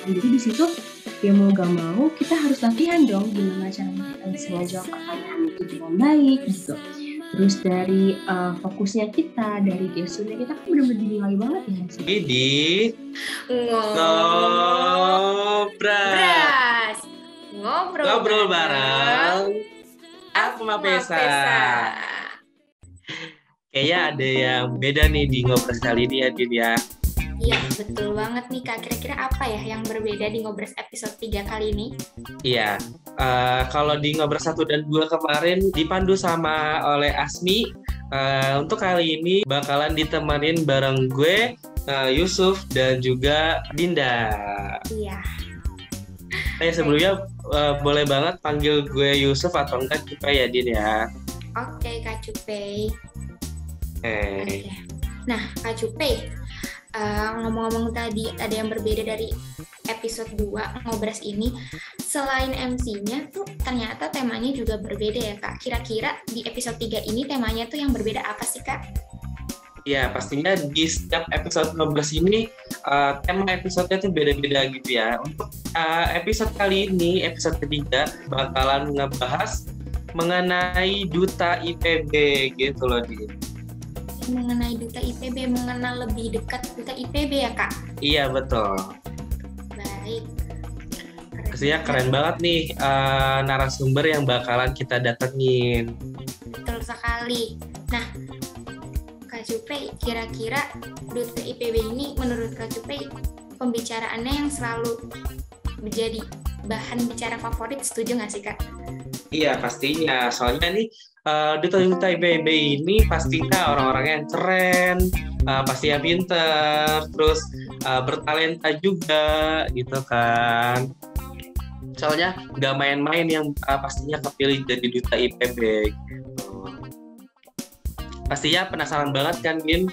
Jadi di situ ya mau gak mau kita harus latihan dong gimana caranya kita bisa menjawab pertanyaan itu dengan baik gitu. Terus dari fokusnya kita, dari gesturnya kita kan benar-benar dinilai banget ya. Jadi ngobrol bareng aku Mapesa. Kayaknya ada yang beda nih di Ngobras kali ini ya, Din ya. Iya, betul banget nih Kak. Kira-kira apa ya yang berbeda di Ngobras episode 3 kali ini? Iya, kalau di Ngobras 1 dan 2 kemarin dipandu sama oleh Asmi, untuk kali ini bakalan ditemenin bareng gue, Yusuf, dan juga Dinda. Iya. Sebelumnya boleh banget panggil gue Yusuf atau enggak Cupe ya, Din ya? Oke, Kak Cupe. Oke. Nah, Kak Cupe, ngomong-ngomong tadi ada yang berbeda dari episode 2 Ngobras ini, selain MC-nya tuh ternyata temanya juga berbeda ya Kak. Kira-kira di episode 3 ini temanya tuh yang berbeda apa sih Kak? Ya, pastinya di setiap episode Ngobras ini tema episode-nya tuh beda-beda gitu ya. Untuk episode kali ini, episode ketiga, bakalan ngebahas mengenai Duta IPB gitu loh, Din. Mengenai Duta IPB, mengenal lebih dekat Duta IPB ya Kak? Iya, betul. Baik. Pastinya keren banget nih narasumber yang bakalan kita datengin. Betul sekali. Nah, Kak Cupe, kira-kira Duta IPB ini menurut Kak Cupe pembicaraannya yang selalu menjadi bahan bicara favorit, setuju nggak sih Kak? Iya, pastinya. Soalnya nih Duta IPB ini pastinya orang-orangnya yang keren, pastinya pinter, terus bertalenta juga gitu kan. Soalnya nggak main-main yang pastinya kepilih jadi Duta IPB gitu. Pastinya penasaran banget kan, Din?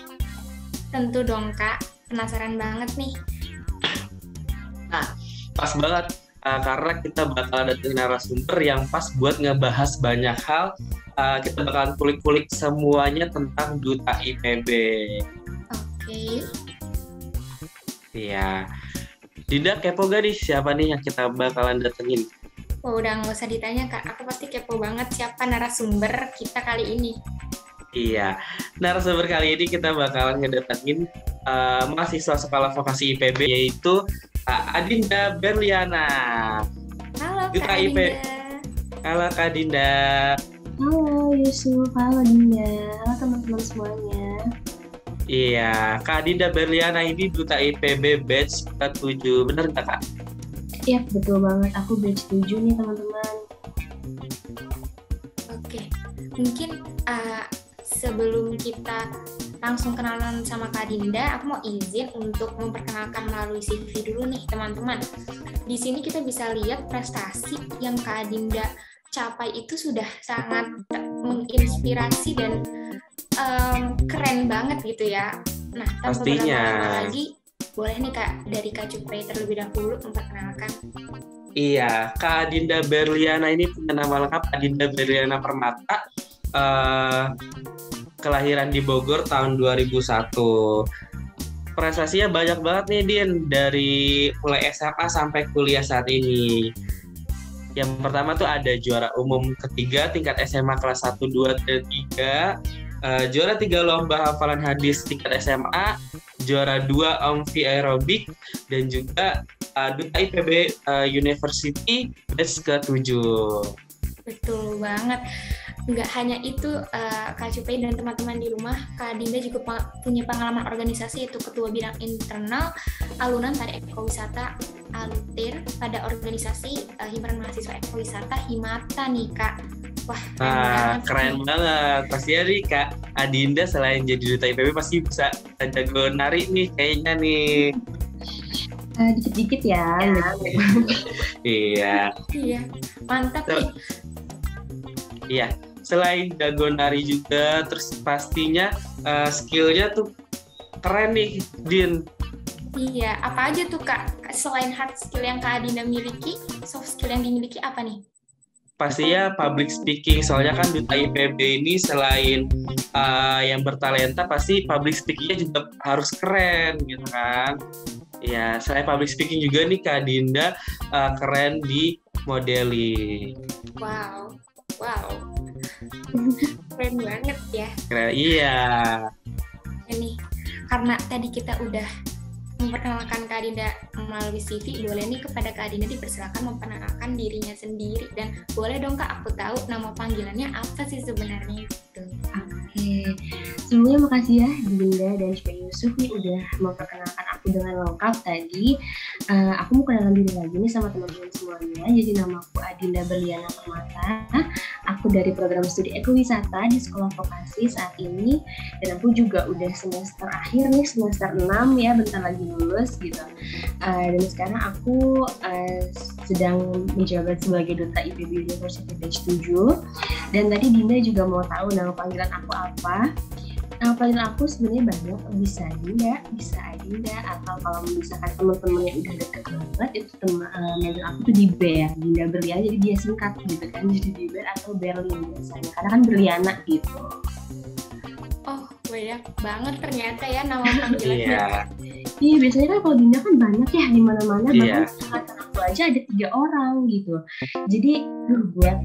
Tentu dong Kak, penasaran banget nih. Nah, pas banget karena kita bakal datengin narasumber yang pas buat ngebahas banyak hal. Kita bakalan kulik-kulik semuanya tentang Duta IPB. Oke. Iya. Dinda kepo gak nih siapa nih yang kita bakalan datengin? Oh, udah nggak usah ditanya Kak, aku pasti kepo banget siapa narasumber kita kali ini. Iya, narasumber kali ini kita bakalan ngedatengin mahasiswa sekolah vokasi IPB, yaitu Adinda Berliana. Halo Duta Kak IPB. Adinda. Halo Kak Dinda. Halo Yusuf, halo Dinda, halo teman-teman semuanya. Iya, Kak Dinda Berliana ini Duta IPB batch 47, bener nggak Kak? Iya, betul banget, aku batch 7 nih teman-teman. Oke, mungkin sebelum kita langsung kenalan sama Kak Dinda, aku mau izin untuk memperkenalkan melalui CV dulu nih teman-teman. Di sini kita bisa lihat prestasi yang Kak Dinda capai itu sudah sangat menginspirasi dan keren banget gitu ya. Nah, tanpa berlama-lama lagi, boleh nih Kak dari Kak Cupe terlebih dahulu memperkenalkan. Iya, Kak Dinda Berliana ini punya nama lengkap Adinda Berliana Permata. Kelahiran di Bogor tahun 2001. Prestasinya banyak banget nih Din, dari mulai SMA sampai kuliah saat ini. Yang pertama tuh ada juara umum ketiga tingkat SMA kelas 1, 2, dan 3, juara 3 lomba hafalan hadis tingkat SMA, juara 2 Omfi aerobik, dan juga Duta IPB University batch ke-7. Betul banget. Nggak hanya itu, Kak Cupe dan teman-teman di rumah, Kak Dinda juga punya pengalaman organisasi, yaitu Ketua Bidang Internal Alunan Tari Ekowisata Alutir pada organisasi Himpunan Mahasiswa Ekowisata Himata nih Kak. Wah, keren banget. Pastinya nih Kak Adinda selain jadi Duta IPB pasti bisa jago nari nih kayaknya nih. Dikit-dikit ya. Iya. Iya, mantap nih. Iya. Selain jago nari juga, terus pastinya skillnya tuh keren nih, Din. Iya, apa aja tuh Kak? Selain hard skill yang Kak Adinda miliki, soft skill yang dimiliki apa nih? Pastinya public speaking, soalnya kan Duta IPB ini selain yang bertalenta, pasti public speakingnya juga harus keren gitu kan. Ya, selain public speaking juga nih Kak Dinda keren di modeling. Wow, keren banget ya. Keren, iya. Ini karena tadi kita udah memperkenalkan Kak Dinda melalui CV, boleh nih kepada Kak Dinda dipersilakan memperkenalkan dirinya sendiri, dan boleh dong Kak aku tahu nama panggilannya apa sih sebenarnya gitu. Oke, sebelumnya makasih ya Dinda dan juga Yusuf nih udah memperkenalkan aku dengan lengkap tadi. Aku mau kenalan diri lagi nih sama teman-teman semuanya. Jadi nama aku Adinda Berliana Permata. Aku dari program studi ekowisata di Sekolah Vokasi saat ini, dan aku juga udah semester akhir nih, semester 6 ya, bentar lagi lulus gitu. Dan sekarang aku sedang menjabat sebagai Duta IPB University Batch 7. Dan tadi Dinda juga mau tahu nama panggilan aku apa. Nama panggilan aku sebenarnya banyak, bisa Dinda, bisa Adinda, atau kalau misalkan teman-teman yang udah deket banget itu manggil aku tuh di Ber, Dinda Berliana, jadi dia singkat gitu kan, jadi di Ber atau Berlin biasanya, karena kan Berliana gitu. Oh, banyak banget ternyata ya nama panggilannya. Iya, biasanya kan kalau Dinda kan banyak ya di mana-mana, bahkan angkatan aku aja ada 3 orang gitu. Jadi buat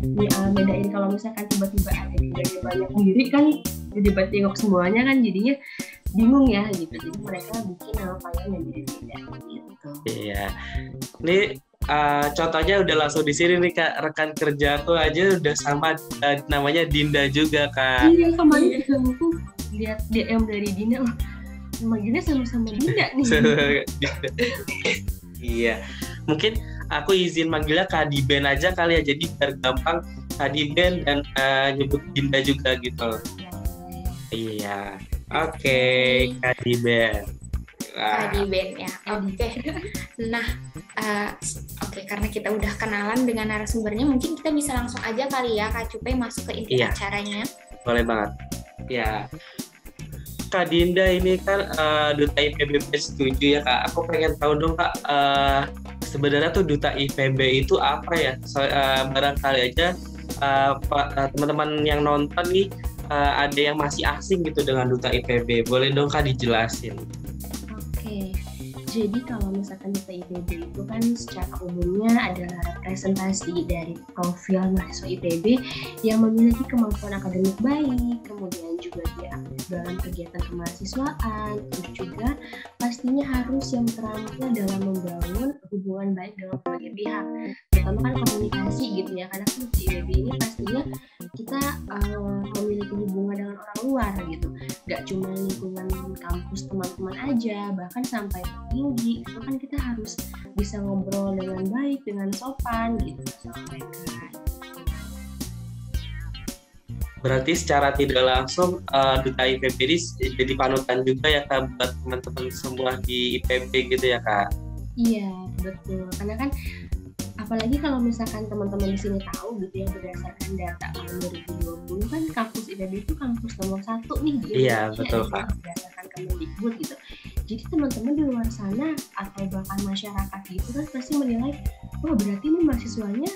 bedain kalau misalkan tiba-tiba ada Dindanya banyak diri kan, tiba-tiba tengok semuanya kan jadinya bingung ya gitu. Jadi mereka bikin nama panggilan yang beda-beda gitu. Iya. Ini contohnya udah langsung di sini nih Kak, rekan kerja aku aja udah sama namanya Dinda juga Kak. Iya, kemarin juga aku lihat DM dari Dinda, manggilnya sama-sama Dinda nih. Iya. Mungkin aku izin manggilnya Kak Diben aja kali ya, jadi biar gampang Kak Diben dan nyebut Dinda juga gitu. Iya. Oke, Kak Diben. Kak Diben ya. Oke. Nah, oke, karena kita udah kenalan dengan narasumbernya, mungkin kita bisa langsung aja kali ya Kak Cupe masuk ke inti acaranya. Boleh banget. Ya. Kak Dinda ini kan Duta IPB Batch 7 ya Kak. Aku pengen tahu dong Kak, sebenarnya tuh Duta IPB itu apa ya? Barangkali aja teman-teman yang nonton nih ada yang masih asing gitu dengan Duta IPB. Boleh dong Kak dijelasin? Oke, jadi kalau misalkan Duta IPB itu kan secara umumnya adalah representasi dari profil mahasiswa IPB yang memiliki kemampuan akademik baik, kemudian juga dia aktif dalam kegiatan kemahasiswaan, terus juga pastinya harus yang terampil dalam membangun hubungan baik dengan berbagai pihak, terutama kan komunikasi gitu ya, karena kan di IPB ini pastinya kita memiliki hubungan dengan orang luar gitu, gak cuma lingkungan kampus teman-teman aja, bahkan sampai tinggi itu kan kita harus bisa ngobrol dengan baik, dengan sopan gitu sama mereka. Berarti secara tidak langsung Duta IPB ini jadi panutan juga ya Kak buat teman-teman semua di IPB gitu ya Kak? Iya, betul. Karena kan apalagi kalau misalkan teman-teman di sini tahu gitu ya, berdasarkan data tahun 2020 kan kampus IPB itu kampus nomor 1 nih di Indonesia. Iya, betul Kak. Berdasarkan Kemendikbud gitu. Jadi teman-teman di luar sana atau bahkan masyarakat gitu kan pasti menilai, oh berarti ini mahasiswanya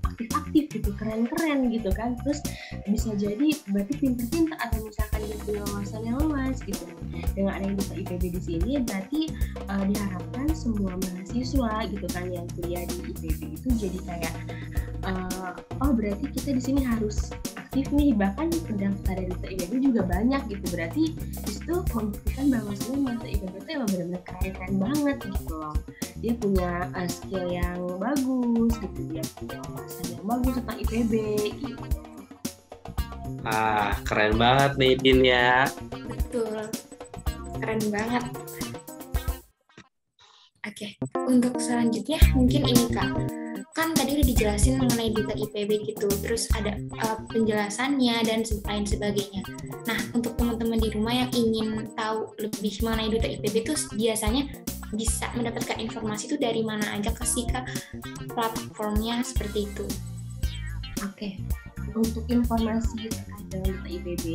aktif-aktif gitu, keren-keren gitu kan. Terus bisa jadi berarti pinter-pinter atau misalkan dia punya wawasan yang luas gitu. Dengan adanya Duta IPB di sini berarti diharapkan semua mahasiswa gitu kan yang kuliah di IPB itu jadi kayak oh berarti kita di sini harus aktif nih, bahkan pendaftar dari Duta IPB juga banyak gitu, berarti disitu membuktikan bahwa sebenarnya Duta IPB itu emang benar-benar keren banget gitu loh, dia punya skill yang bagus gitu, dia punya wawasan yang bagus tentang IPB gitu. Keren banget nih Din ya. Betul, keren banget. Oke, untuk selanjutnya mungkin ini Kak, kan tadi udah dijelasin mengenai Duta IPB gitu, terus ada penjelasannya dan lain sebagainya. Nah, untuk teman-teman di rumah yang ingin tahu lebih mengenai Duta IPB itu biasanya bisa mendapatkan informasi itu dari mana aja sih Kak, platformnya seperti itu? Oke, untuk informasi terkait dengan Duta IPB,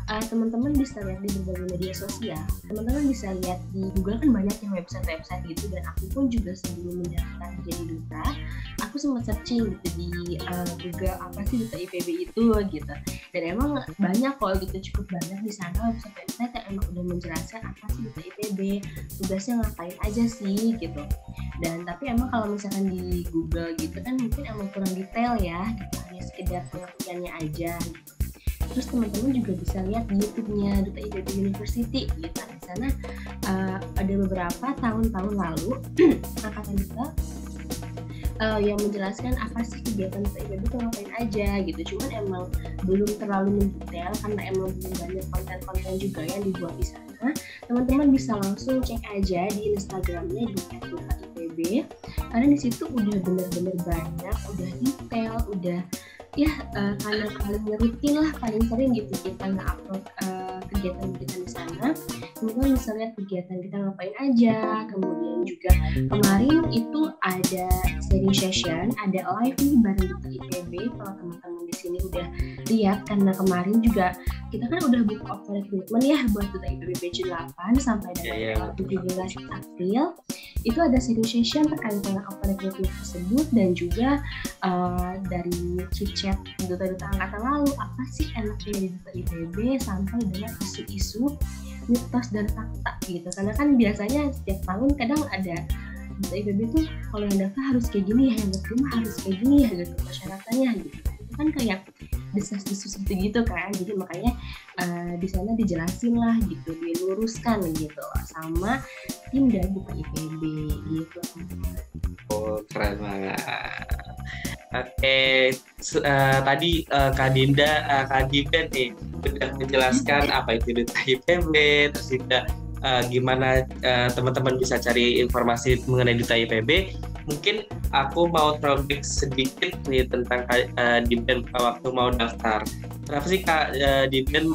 teman-teman bisa lihat di berbagai media sosial. Teman-teman bisa lihat di Google kan banyak yang website gitu, dan aku pun juga sebelum mendaftar jadi duta, aku sempat searching gitu di Google apa sih duta IPB itu gitu. Dan emang banyak kok gitu, cukup banyak di sana website yang emang udah menjelaskan apa sih duta IPB, tugasnya ngapain aja sih gitu. Dan tapi emang kalau misalkan di Google gitu kan mungkin emang kurang detail ya, gitu, hanya sekedar pengertiannya aja gitu. Terus teman-teman juga bisa lihat di YouTube-nya Duta IPB University gitu. Di sana ada beberapa tahun-tahun lalu angkatan duta yang menjelaskan apa sih kegiatan Duta IPB itu ngapain aja gitu. Cuman emang belum terlalu mendetail karena emang belum banyak konten-konten juga yang dibuat di sana. Teman-teman bisa langsung cek aja di Instagramnya di @duta_ipb karena di situ udah bener-bener banyak, udah detail, udah ya karena paling rutin lah, paling sering gitu kita nge-upload kegiatan kita di sana. Teman-teman bisa lihat kegiatan kita ngapain aja. Kemudian juga kemarin itu ada sharing session, ada live nih bareng Duta IPB. Kalau teman-teman di sini udah lihat, karena kemarin juga kita kan udah book open recruitment ya buat Duta IPB batch 8 sampai dengan 17 April. Itu ada sharing session terkait dengan open recruitment tersebut, dan juga dari chit-chat duta-duta angkatan lalu, apa sih enaknya di Duta IPB sampai dengan isu-isu mitos dan fakta gitu. Karena kan biasanya setiap tahun kadang ada Duta IPB tuh kalau yang daftar harus kayak gini ya, yang daftar harus kayak gini ya gitu persyaratannya gitu. Itu kan kayak desas-desus gitu kan. Jadi makanya di sana dijelasin lah gitu, diluruskan gitu sama tim dari Duta IPB gitu. Oh, keren banget. Oke, tadi Kak Dinda, Kak Diben nih sudah menjelaskan apa itu Duta IPB, terus juga gimana teman-teman bisa cari informasi mengenai Duta IPB. Mungkin aku mau throwback sedikit nih tentang Diben waktu mau daftar. Kenapa sih Kak Diben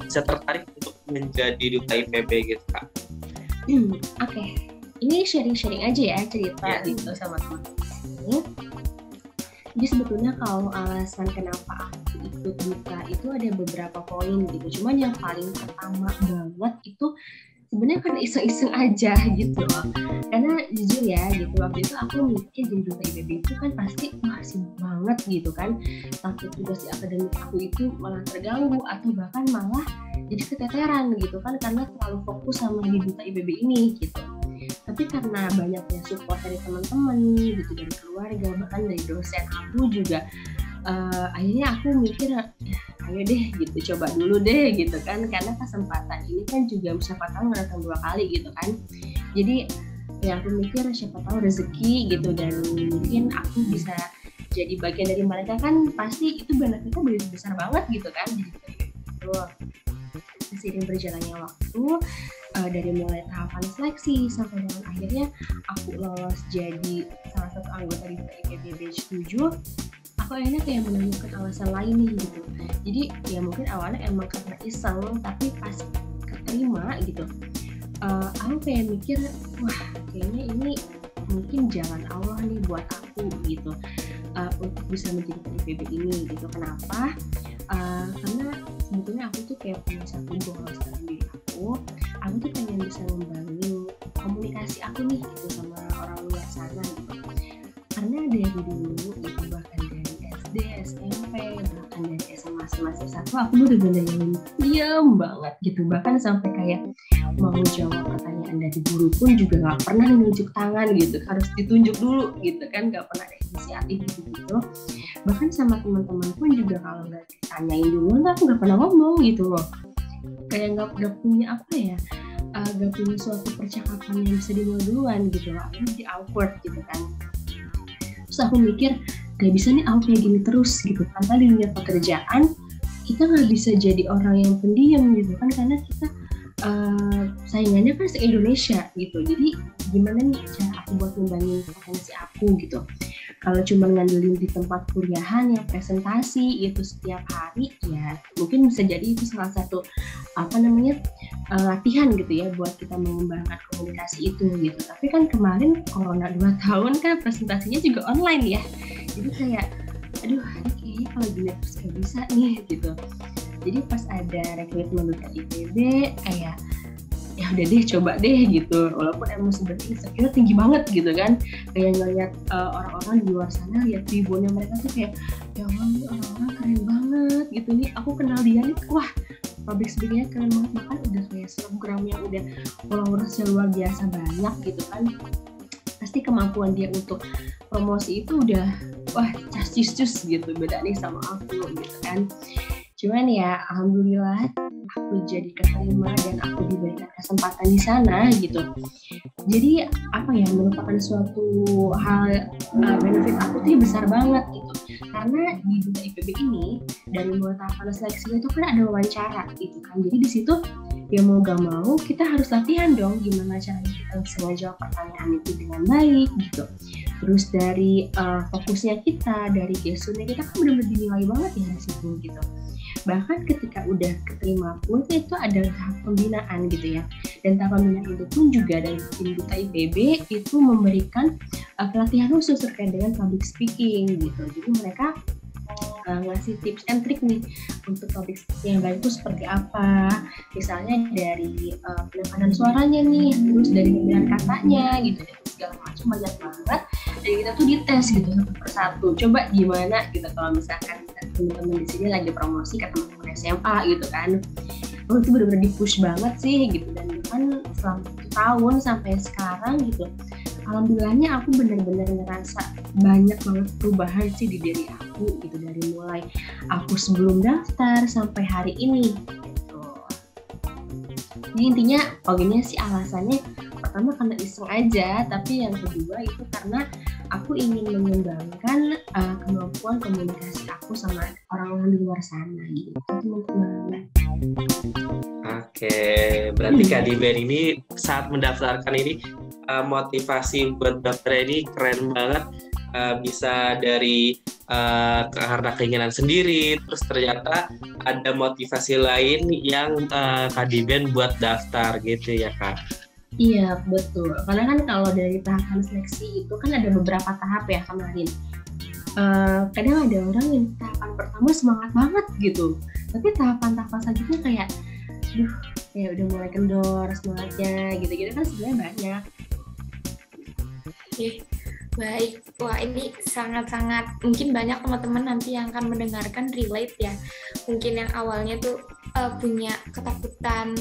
bisa tertarik untuk menjadi Duta IPB gitu Kak? Oke. Ini sharing-sharing aja ya cerita gitu sama teman-teman di sini. Jadi sebetulnya kalau alasan kenapa aku ikut duta itu ada beberapa poin gitu. Cuman yang paling pertama banget itu sebenarnya kan iseng-iseng aja gitu loh. Karena jujur ya gitu, waktu itu aku mikir jadi Duta IPB itu kan pasti sibuk banget gitu kan. Takut tugas di akademik aku itu malah terganggu atau bahkan malah jadi keteteran gitu kan, karena terlalu fokus sama di Duta IPB ini gitu. Tapi karena banyaknya support dari teman-teman gitu, dari keluarga, bahkan dari dosen aku juga, akhirnya aku mikir ya ayo deh gitu, coba dulu deh gitu kan, karena kesempatan ini kan juga siapa tahu nggak datang 2 kali gitu kan. Jadi ya aku mikir siapa tahu rezeki gitu, dan mungkin aku bisa jadi bagian dari mereka kan, pasti itu benefitnya besar banget gitu kan. Jadi gitu. Seiring berjalannya waktu, dari mulai tahapan seleksi sampai dengan akhirnya aku lolos jadi salah satu anggota di IPB batch 7, aku akhirnya kayak menemukan alasan lain nih gitu. Jadi ya mungkin awalnya emang karena iseng, tapi pas keterima gitu, aku kayak mikir, wah kayaknya ini mungkin jalan Allah nih buat aku gitu, untuk bisa menjadi IPB ini gitu. Kenapa? Karena sebetulnya aku tuh kayak punya satu goals dalam diri aku tuh pengen bisa membangun komunikasi aku nih gitu sama orang luar sana gitu. Karena dari dulu gitu, bahkan dari SD, SMP, bahkan dari SMA semester 1 aku bener-bener yang diam banget gitu. Bahkan sampai kayak mau jawab pertanyaan dari guru pun juga gak pernah nunjuk tangan gitu, harus ditunjuk dulu gitu kan, gak pernah ada inisiatif gitu. Bahkan sama teman-teman pun juga kalau gak ditanyain dulu aku gak pernah ngomong gitu loh. Kayak gak punya apa ya, gak punya suatu percakapan yang bisa dimulai duluan gitu loh. Akhirnya jadi awkward gitu kan. Terus aku mikir gak bisa nih aku kayak gini terus gitu. Tanpa di dunia pekerjaan kita gak bisa jadi orang yang pendiam gitu kan, karena kita saingannya kan se-Indonesia gitu. Jadi gimana nih cara aku buat ngembangin potensi aku gitu. Kalau cuma ngandelin di tempat kuliahan yang presentasi itu setiap hari, ya mungkin bisa jadi itu salah satu latihan gitu ya buat kita mengembangkan komunikasi itu gitu. Tapi kan kemarin corona 2 tahun kan presentasinya juga online ya. Jadi kayak aduh ini kayaknya kalau gini terus gak bisa nih gitu. Jadi pas ada rekrutmen duta IPB kayak ya udah deh coba deh gitu, walaupun emang sebenarnya insecure tinggi banget gitu kan, kayak ngeliat orang-orang di luar sana lihat tribunnya mereka tuh kayak ya Allah ini orang-orang keren banget gitu nih, aku kenal dia nih, wah public speakingnya keren banget, bahkan udah kayak program yang udah followersnya luar biasa banyak gitu kan, pasti kemampuan dia untuk promosi itu udah wah cus gitu, beda nih sama aku gitu kan. Cuman ya alhamdulillah aku jadi keterima dan aku diberikan kesempatan di sana gitu. Jadi apa ya, merupakan suatu hal benefit aku tuh besar banget gitu. Karena di duta IPB ini dari mulai tahapan seleksinya itu kan ada wawancara gitu kan. Jadi di situ ya mau gak mau kita harus latihan dong gimana caranya kita bisa menjawab pertanyaan itu dengan baik gitu. Terus dari fokusnya kita, dari gesturnya kita kan benar-benar dinilai banget ya di situ gitu. Bahkan ketika udah keterima pun itu ada tahap pembinaan gitu ya, dan tahap pembinaan itu pun juga dari tim duta IPB itu memberikan pelatihan khusus terkait dengan public speaking gitu. Jadi mereka ngasih tips and trick nih untuk public speaking yang baik itu seperti apa, misalnya dari penekanan suaranya nih, terus dari pemilihan katanya gitu, segala macam banyak banget. Dan kita tuh dites gitu satu persatu, coba gimana gitu kalau misalkan teman-teman di sini lagi promosi ke teman-teman SMA gitu kan, itu benar-benar di-push banget sih gitu. Dan kan selama 1 tahun sampai sekarang gitu, alhamdulillahnya aku benar-benar ngerasa banyak banget perubahan sih di diri aku gitu, dari mulai aku sebelum daftar sampai hari ini gitu. Jadi intinya poinnya sih alasannya pertama karena iseng aja, tapi yang kedua itu karena aku ingin mengembangkan kemampuan komunikasi aku sama orang-orang di luar sana gitu, teman-teman. Oke, berarti Kak Diben ini saat mendaftarkan ini motivasi buat daftar ini keren banget, bisa dari karena keinginan sendiri, terus ternyata ada motivasi lain yang Kak Diben buat daftar gitu ya Kak? Iya betul, karena kan kalau dari tahapan seleksi itu kan ada beberapa tahap ya kemarin. Kadang ada orang yang tahapan pertama semangat banget gitu, tapi tahapan-tahapan selanjutnya kayak kayak udah mulai kendor semangatnya gitu-gitu kan sebenarnya banyak. Oke, baik. Wah, ini sangat-sangat mungkin banyak teman-teman nanti yang akan mendengarkan relate ya. Mungkin yang awalnya tuh punya ketakutan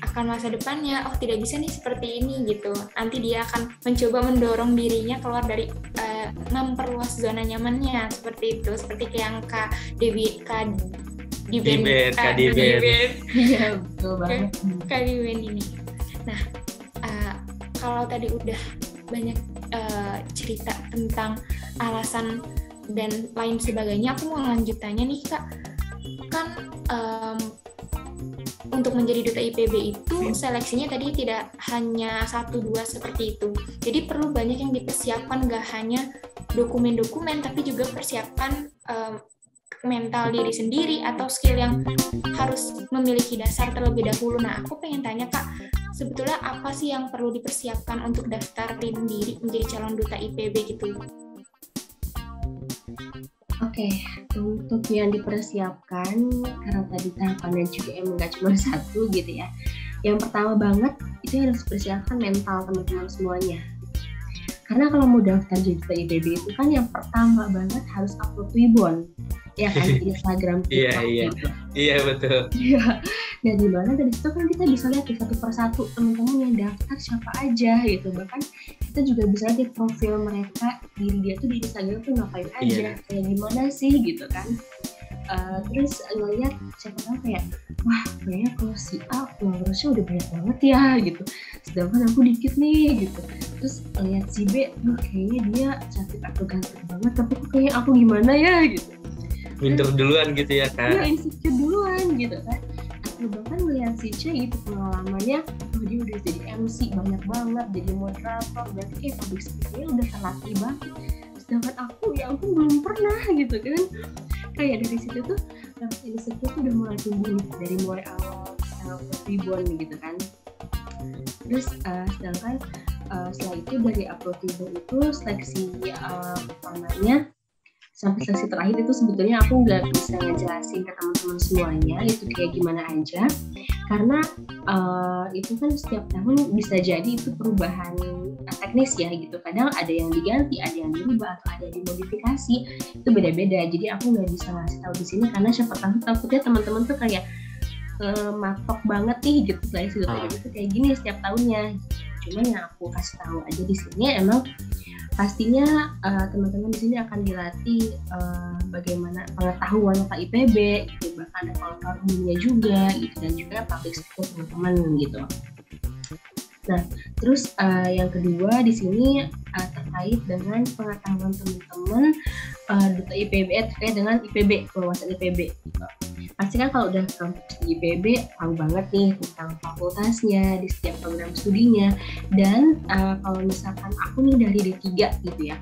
akan masa depannya, oh tidak bisa nih seperti ini gitu. Nanti dia akan mencoba mendorong dirinya keluar dari memperluas zona nyamannya seperti itu. Seperti yang Kak Diben. Iya betul banget. Kak Diben ini. Nah, kalau tadi udah banyak cerita tentang alasan dan lain sebagainya, aku mau lanjut tanya nih Kak, kan untuk menjadi duta IPB itu seleksinya tadi tidak hanya 1-2 seperti itu, jadi perlu banyak yang dipersiapkan, gak hanya dokumen-dokumen tapi juga persiapan mental diri sendiri atau skill yang harus memiliki dasar terlebih dahulu. Nah, aku pengen tanya Kak, sebetulnya apa sih yang perlu dipersiapkan untuk daftarin diri menjadi calon duta IPB gitu? Oke, untuk yang dipersiapkan, karena tadi tahapannya juga emang gak cuma satu gitu ya. Yang pertama banget, itu harus persiapkan mental teman-teman semuanya. Karena kalau mau daftar jadi duta IPB itu kan yang pertama banget harus upload Twibbon. Ya kan, di Instagram kita gitu. Iya betul. Iya. Nah di mana dari situ kan kita bisa lihat satu persatu teman-teman yang daftar siapa aja gitu. Bahkan kita juga bisa lihat di profil mereka, diri dia tuh di Instagram tuh ngapain aja, kayak gimana sih gitu kan. Terus ngeliat siapa tahu kayak wah kayaknya kalau si A followersnya udah banyak banget ya gitu, sedangkan aku dikit nih gitu. Terus ngeliat si B, kayaknya dia cantik atau ganteng banget, tapi kok kayaknya aku gimana ya gitu. Minder duluan gitu ya kan? Iya, insecure duluan gitu kan. Atau bahkan ngeliat si C itu pengalamannya, dia udah jadi MC banyak banget, jadi moderator, berarti kayak public speaking-nya udah terlatih banget. Sedangkan aku, ya ampun belum pernah gitu kan. Kayak dari situ tuh, insecure tuh udah mulai tumbuh dari mulai awal Twibbon gitu kan. Terus sedangkan setelah itu dari upload Twibbon itu seleksi pertamanya sampai seleksi terakhir itu sebetulnya aku nggak bisa ngejelasin ke teman-teman semuanya itu kayak gimana aja, karena itu kan setiap tahun bisa jadi itu perubahan teknis ya gitu. Kadang ada yang diganti, ada yang dirubah, atau ada yang dimodifikasi, itu beda-beda. Jadi aku nggak bisa ngasih tahu di sini karena siapa tahu takutnya teman-teman tuh kayak matok banget nih gitu, seleksi itu kayak gini setiap tahunnya. Cuman yang aku kasih tahu aja di sini emang pastinya teman-teman di sini akan dilatih bagaimana pengetahuan tentang IPB, gitu. Bahkan ada pengetahuan umumnya juga, gitu, dan juga public speaking teman-teman gitu. Nah, terus yang kedua di sini terkait dengan pengetahuan teman-teman duta IPB terkait dengan IPB, wawasan IPB. Gitu. Pasti kan kalau udah kampus di IPB tahu banget nih tentang fakultasnya, di setiap program studinya. Dan kalau misalkan aku nih dari D3 gitu ya,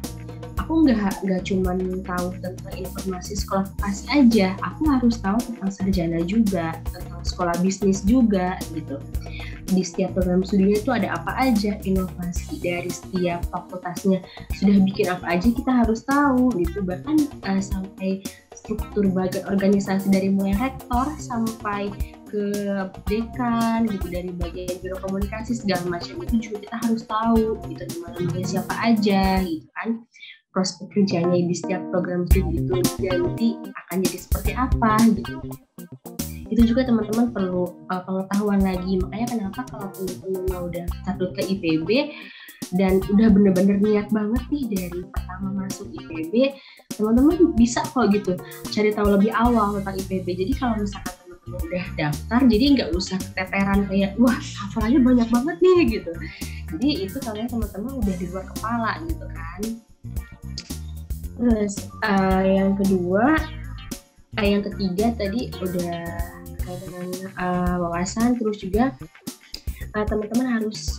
aku nggak cuma tahu tentang informasi sekolah vokasi aja, aku harus tahu tentang sarjana juga, tentang sekolah bisnis juga gitu. Di setiap program studinya itu ada apa aja, inovasi dari setiap fakultasnya sudah bikin apa aja, kita harus tahu gitu. Bahkan sampai struktur bagian organisasi dari mulai rektor sampai ke dekan gitu, dari bagian biro komunikasi segala macam itu juga kita harus tahu gitu, dimana siapa aja gitu kan, prospek kerjanya di setiap program studi itu nanti akan jadi seperti apa gitu. Itu juga teman-teman perlu pengetahuan lagi. Makanya kenapa kalau teman-teman mau daftar ke IPB dan udah bener-bener niat banget nih dari pertama masuk IPB, teman-teman bisa kok gitu cari tahu lebih awal tentang IPB. Jadi kalau misalkan teman-teman udah daftar, jadi nggak usah keteteran kayak wah hafalannya banyak banget nih gitu. Jadi itu kalian teman-teman udah di luar kepala gitu kan. Terus yang ketiga tadi udah dengan wawasan, terus juga teman-teman harus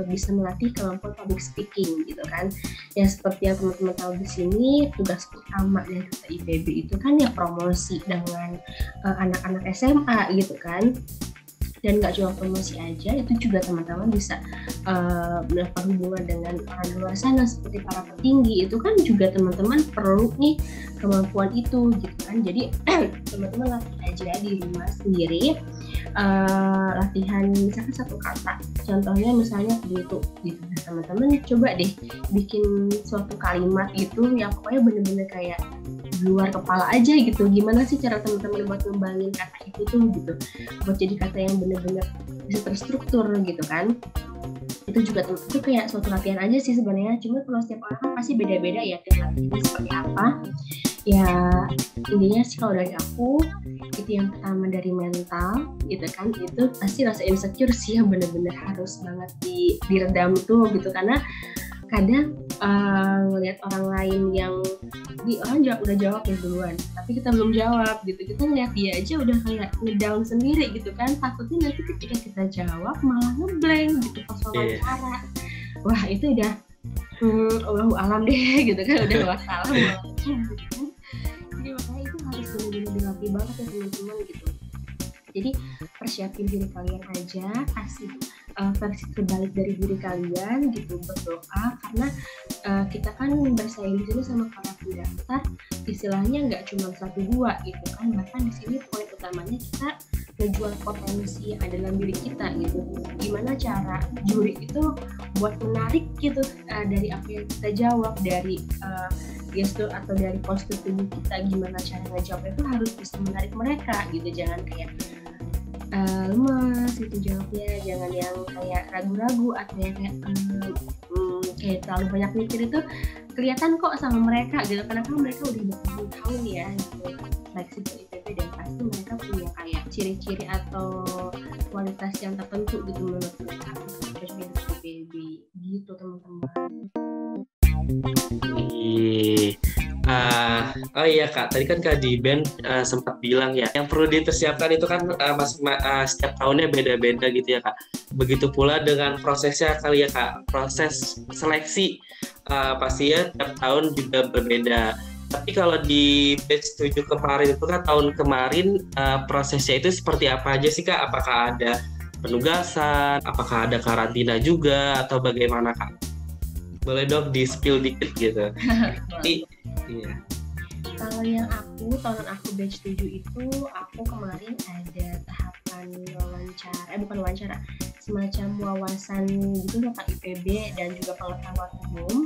bisa melatih kemampuan public speaking gitu kan. Ya seperti yang teman-teman tahu di sini, tugas utama dari IPB itu kan ya promosi dengan anak-anak SMA gitu kan. Dan nggak cuma promosi aja, itu juga teman-teman bisa melakukan hubungan dengan orang luar sana seperti para petinggi. Itu kan juga teman-teman perlu nih kemampuan itu gitu kan. Jadi teman-teman latih aja di rumah sendiri, latihan misalkan satu kata, contohnya misalnya begitu gitu. Nah, teman-teman coba deh bikin suatu kalimat itu yang pokoknya bener-bener kayak di luar kepala aja gitu. Gimana sih cara teman-teman buat ngembangin kata itu tuh gitu, buat jadi kata yang benar-benar bisa terstruktur gitu kan. Itu juga itu kayak suatu latihan aja sih sebenarnya. Cuma kalau setiap orang kan pasti beda-beda ya latihannya seperti apa. Ya intinya sih kalau dari aku itu yang pertama dari mental gitu kan, itu pasti rasa insecure sih yang benar-benar harus banget diredam tuh gitu. Karena kadang ngelihat orang lain yang orang udah jawab ya duluan, tapi kita belum jawab gitu, kita ngeliat dia aja udah kayak ngedown sendiri gitu kan. Takutnya nanti ketika kita jawab malah ngeblank gitu pas wawancara. Wah itu udah Allahu alam deh gitu kan, udah wassalam gitu kan. Jadi makanya itu harus benar-benar dilatih banget ya teman-teman gitu. Jadi persiapin diri kalian aja, kasih versi terbaik dari diri kalian gitu, berdoa. Karena kita kan bersaing di sini sama para pendaftar, istilahnya nggak cuma 1-2 gitu kan. Bahkan di sini poin utamanya kita menjual potensi yang ada dalam diri kita gitu. Gimana cara juri itu buat menarik gitu dari apa yang kita jawab, dari gestur atau dari postur tubuh kita, gimana cara ngejawabnya itu harus bisa menarik mereka gitu. Jangan kayak lemas gitu jawabnya, jangan yang kayak ragu-ragu atau yang kayak terlalu banyak mikir. Itu kelihatan kok sama mereka gitu, karena kan mereka udah bertahun-tahun ya gitu seleksi ke IPB, dan pasti mereka punya kayak ciri-ciri atau kualitas yang tertentu gitu menurut mereka untuk bermain di IPB gitu teman-teman. Oh iya Kak, tadi kan Kak Diben sempat bilang ya, yang perlu dipersiapkan itu kan setiap tahunnya beda-beda gitu ya Kak. Begitu pula dengan prosesnya kali ya Kak, proses seleksi pastinya tiap tahun juga berbeda. Tapi kalau di batch 7 kemarin itu kan, tahun kemarin prosesnya itu seperti apa aja sih Kak? Apakah ada penugasan, apakah ada karantina juga, atau bagaimana Kak? Boleh dong di-spill dikit gitu. Iya. Kalau yang tahun aku batch 7 itu, aku kemarin ada tahapan bukan wawancara, semacam wawasan gitu tentang IPB dan juga pengetahuan umum.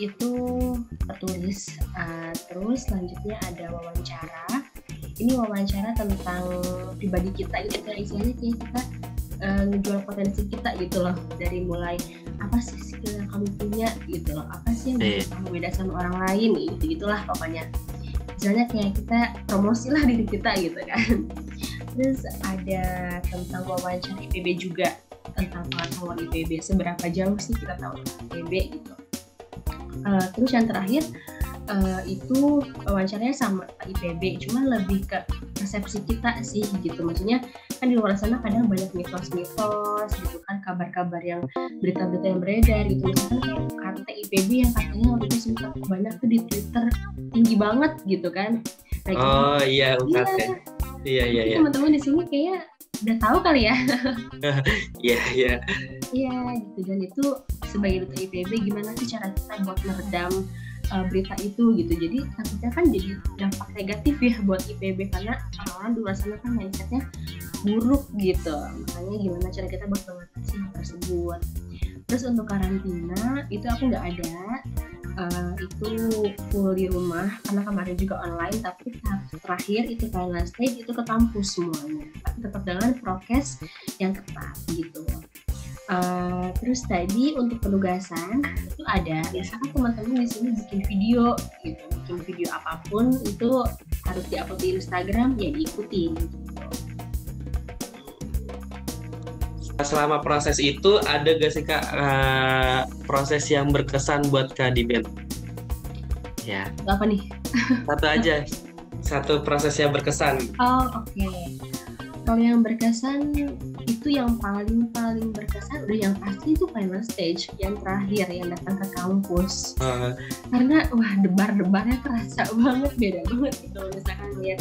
Itu tertulis. Terus selanjutnya ada wawancara. Ini wawancara tentang pribadi kita gitu kan, istilahnya kayak kita ngejual potensi kita gitu loh, dari mulai apa sih skill yang kamu punya gitu loh, apa sih yang bisa kamu beda sama orang lain gitu gitulah pokoknya. Misalnya kayak kita promosi lah diri kita gitu kan. Terus ada tentang wawancara IPB juga, tentang pengetahuan IPB, seberapa jauh sih kita tahu IPB gitu. Terus yang terakhir itu wawancaranya sama IPB, cuma lebih ke persepsi kita sih gitu. Maksudnya kan di luar sana kadang banyak mitos-mitos gitu kan, kabar-kabar yang berita-berita yang beredar gitu. Misalkan kayak kata IPB yang katanya waktu itu sempat banyak tuh di Twitter tinggi banget gitu kan. Kayak iya UKT. Iya. Teman-teman di sini kayak udah tahu kali ya. Iya gitu. Dan itu sebagai duta IPB gimana sih cara kita buat meredam berita itu gitu. Jadi takutnya kan jadi dampak negatif ya buat IPB, karena orang-orang di luar sana kan mindsetnya buruk gitu. Makanya gimana cara kita buat mengatasi hal tersebut. Terus untuk karantina itu aku nggak ada, itu full di rumah karena kemarin juga online. Tapi tahap terakhir itu final stage itu ke kampus semuanya, tapi tetap dengan prokes yang ketat gitu. Terus tadi untuk penugasan itu ada, misalkan teman-teman di sini bikin video gitu, bikin video apapun itu harus diupload di Instagram, ya diikutin gitu. Selama proses itu ada gak sih Kak proses yang berkesan buat Kak Diben? Ya. Apa nih? Satu aja, satu proses yang berkesan. Oke. Kalau yang berkesan itu yang paling berkesan udah yang pasti itu final stage yang terakhir yang datang ke kampus. Karena debar-debarnya kerasa banget, beda banget gitu. Misalkan lihat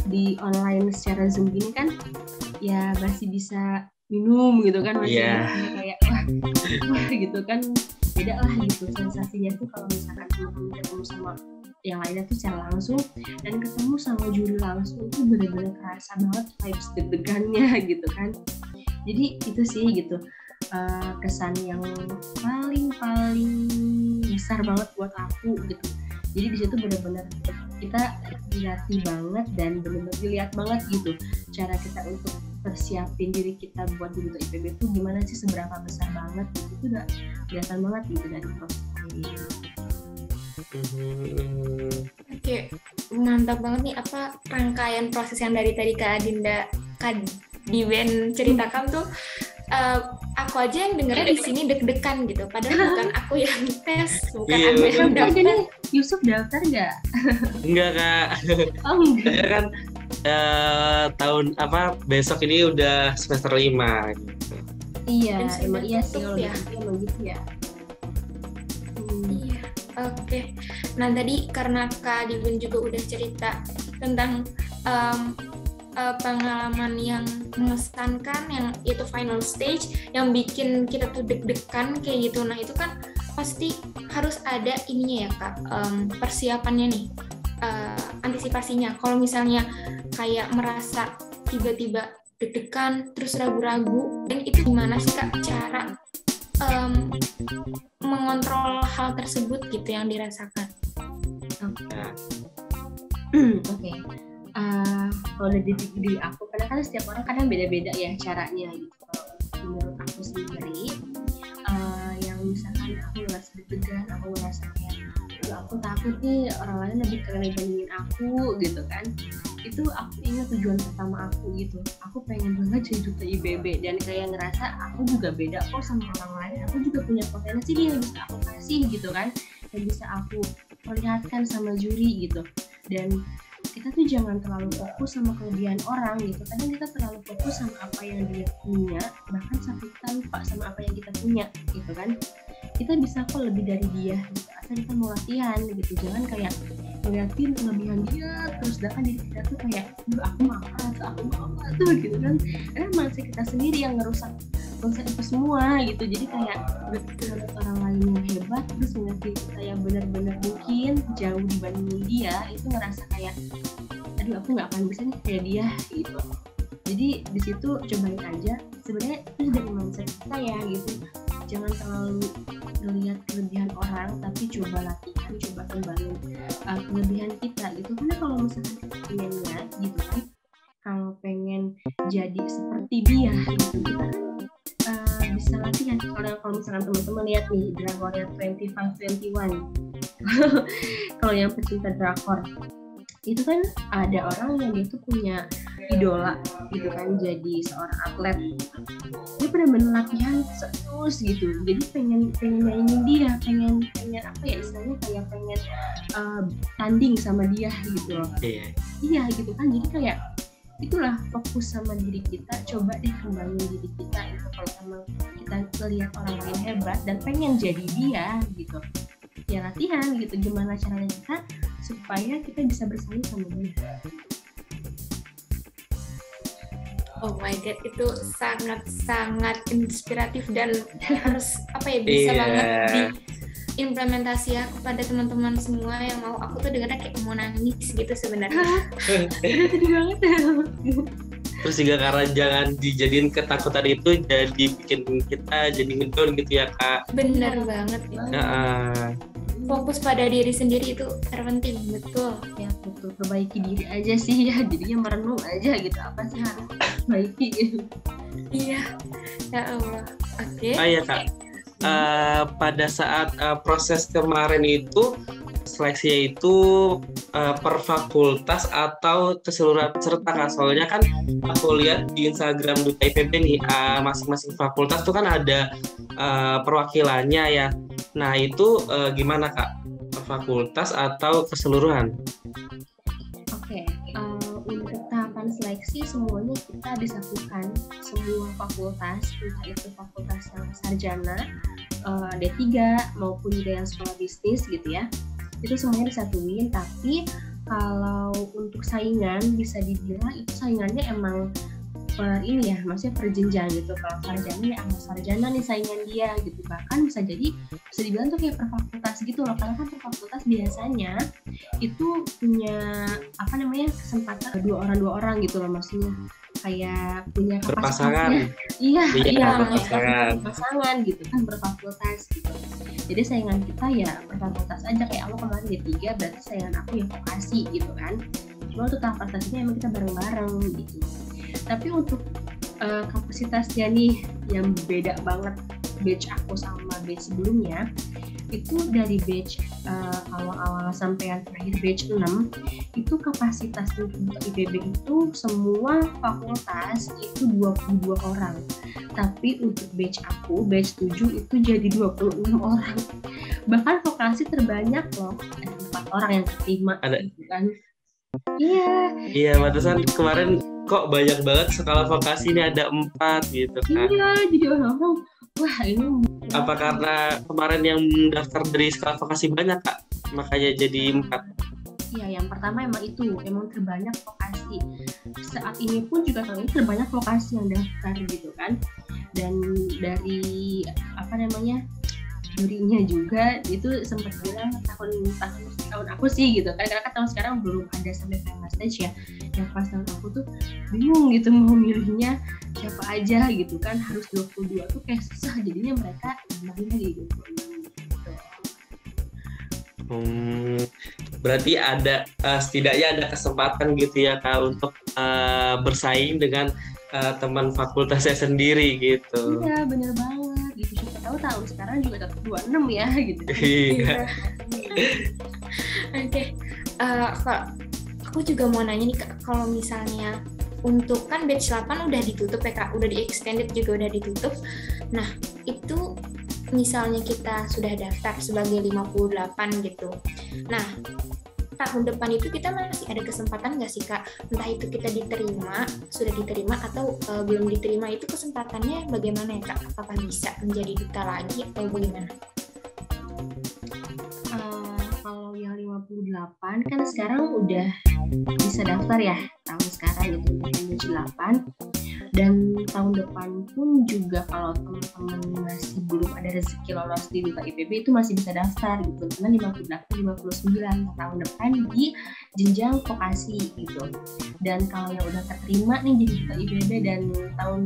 di online secara Zoom gini kan ya masih bisa minum gitu kan, masih kayak wah gitu kan, beda lah gitu sensasinya tuh kalau misalkan teman-teman ketemu sama yang lainnya tuh secara langsung dan ketemu sama juri langsung, itu benar-benar kerasa banget vibes deg-degannya gitu kan. Jadi itu sih gitu kesan yang paling besar banget buat aku gitu. Jadi di situ benar-benar kita dilatih banget dan benar-benar dilihat banget gitu cara kita untuk persiapin diri kita buat di duta IPB itu gimana sih, seberapa besar banget gitu. Itu udah kelihatan banget gitu dari proses ini. Oke, mantap banget nih apa rangkaian proses yang dari tadi Kak Diben ceritakan tuh. Aku aja yang dengernya di sini deg-degan gitu, padahal bukan aku yang tes, bukan aku yang daftar. Yusuf daftar nggak? Enggak Kak. Enggak. Saya kan besok ini udah semester 5 gitu. Iya, emang iya sih kalau emang gitu ya. Iya, oke. Nah tadi karena Kak Diben juga udah cerita tentang pengalaman yang mengesankan, yang itu final stage, yang bikin kita tuh deg-degan kayak gitu. Nah itu kan pasti harus ada ininya ya Kak, persiapannya nih, antisipasinya. Kalau misalnya kayak merasa tiba-tiba deg-degan, terus ragu-ragu, dan itu gimana sih Kak cara mengontrol hal tersebut gitu yang dirasakan? Oke. Kalau dari diri aku, kadang-kadang setiap orang kadang beda-beda ya caranya gitu. Menurut aku sendiri, yang misalkan aku ngerasa deg-degan, aku ngerasa kayak aku takut nih orang lain lebih keren dibandingin aku gitu kan. Itu aku ingat tujuan pertama aku gitu. Aku pengen banget jadi duta IPB dan kayak ngerasa aku juga beda kok sama orang lain. Aku juga punya potensi nih yang bisa aku kasih gitu kan, yang bisa aku perlihatkan sama juri gitu. Dan kita tuh jangan terlalu fokus sama kelebihan orang gitu. Kadang kita terlalu fokus sama apa yang dia punya, bahkan sampai kita lupa sama apa yang kita punya gitu kan. Kita bisa kok lebih dari dia gitu, asal kita mau latihan gitu. Jangan kayak ngeliatin kelebihan dia terus, sedangkan diri kita tuh kayak aku mau tuh gitu kan. Karena mindset kita sendiri yang ngerusak konsep itu semua gitu. Jadi kayak ngeliat orang lain yang hebat terus ngeliat diri kita yang benar-benar mungkin jauh dibandingin dia, itu ngerasa kayak aduh aku nggak akan bisa nih kayak dia gitu. Jadi di situ cobain aja sebenarnya itu dari mindset kita ya gitu, jangan terlalu melihat kelebihan orang, tapi coba latihan, coba kembangin kelebihan kita gitu. Karena kalau misalkan kita pengennya gitu kan, kalau pengen jadi seperti dia gitu, kita bisa latihan. Kalau misalkan teman-teman lihat nih drakornya 25-21 kalau yang pecinta drakor itu kan ada orang yang dia tuh punya idola gitu kan, jadi seorang atlet, dia benar-benar latihan terus gitu, jadi pengen nyanyiin dia, pengen apa ya istilahnya, kayak pengen tanding sama dia gitu loh. Iya gitu kan, jadi kayak itulah fokus sama diri kita, coba deh kembangin diri kita itu. Kalau emang kita lihat orang lain hebat dan pengen jadi dia gitu, ya latihan gitu, gimana caranya kita supaya kita bisa bersaing sama dia. Oh my god, itu sangat inspiratif dan harus apa ya, bisa banget diimplementasi ya kepada teman-teman semua yang mau. Aku tuh dengarnya kayak mau nangis gitu sebenarnya. Sedih banget ya. Terus juga karena jangan dijadiin ketakutan itu jadi bikin kita jadi ngedown gitu ya Kak. Bener banget ya. Fokus pada diri sendiri itu terpenting, betul. Ya betul, perbaiki diri aja sih ya, jadinya merenung aja gitu, apa sih harus perbaiki gitu. Iya, ya Allah. Oke. Iya Kak, pada saat proses kemarin itu seleksinya itu per fakultas atau keseluruhan peserta Kak? Soalnya kan aku lihat di Instagram Duta IPB nih, masing-masing fakultas tuh kan ada perwakilannya ya. Nah itu gimana Kak? Per fakultas atau keseluruhan? Oke, untuk tahapan seleksi semuanya kita disatukan, semua fakultas, entah itu fakultas yang sarjana, D3 maupun juga yang sekolah bisnis gitu ya, itu semuanya disatuin. Tapi kalau untuk saingan bisa dibilang itu saingannya emang ini ya, maksudnya per jenjang gitu. Kalau sarjana ya sama sarjana nih saingan dia gitu, bahkan bisa dibilang tuh kayak per fakultas gitu loh, karena kan per fakultas biasanya itu punya apa namanya kesempatan dua orang gitu loh, maksudnya kayak punya berpasangan. Iya berpasangan gitu kan, per fakultas gitu. Jadi saingan kita ya per fakultas aja, kayak aku kemarin D3 berarti saingan aku ya vokasi gitu kan. Cuma untuk tahap prestasinya emang kita bareng-bareng gitu. Tapi untuk kapasitasnya nih yang beda banget batch aku sama batch sebelumnya, itu dari batch awal-awal sampai yang terakhir batch 6 itu kapasitas untuk IPB itu semua fakultas itu 22 orang, tapi untuk batch aku batch 7 itu jadi 26 orang. Bahkan vokasi terbanyak loh, ada 4 orang yang keterima gitu kan. Iya, batasan kemarin kok banyak banget skala vokasi ini ada 4 gitu kan. Iya, jadi orang-orang wah ini apa karena kemarin yang daftar dari skala vokasi banyak Kak, makanya jadi 4? Iya, yang pertama emang terbanyak vokasi. Saat ini pun juga tahun ini terbanyak vokasi yang daftar gitu kan. Dan dari apa namanya, jurinya juga itu sempat bilang tahun aku sih gitu kan, karena kan tahun sekarang belum ada sampai final stage ya. Yang pas tahun aku tuh bingung gitu mau milihnya siapa aja gitu kan, harus 22 tuh kayak susah, jadinya mereka nambahin lagi gitu. Berarti ada setidaknya ada kesempatan gitu ya Kak untuk bersaing dengan teman fakultasnya sendiri gitu. Iya, bener banget gitu. Siapa tahu tahun sekarang juga dapat 26 ya gitu. Iya. Oke. Aku juga mau nanya nih Kak, kalau misalnya untuk kan batch 8 udah ditutup ya Kak, udah di-extended juga udah ditutup. Nah, itu misalnya kita sudah daftar sebagai 58 gitu. Nah, tahun depan itu kita masih ada kesempatan nggak sih Kak? Entah itu kita sudah diterima atau belum diterima, itu kesempatannya bagaimana ya Kak? Apakah bisa menjadi duta lagi atau bagaimana? Kalau yang 58 kan sekarang udah bisa daftar ya tahun sekarang gitu, batch 8. Dan tahun depan pun juga kalau teman-teman masih belum ada rezeki lolos di Duta IPB itu masih bisa daftar gitu, karena 58-59 tahun depan di jenjang vokasi gitu. Dan kalau yang udah terterima nih jadi Duta IPB dan tahun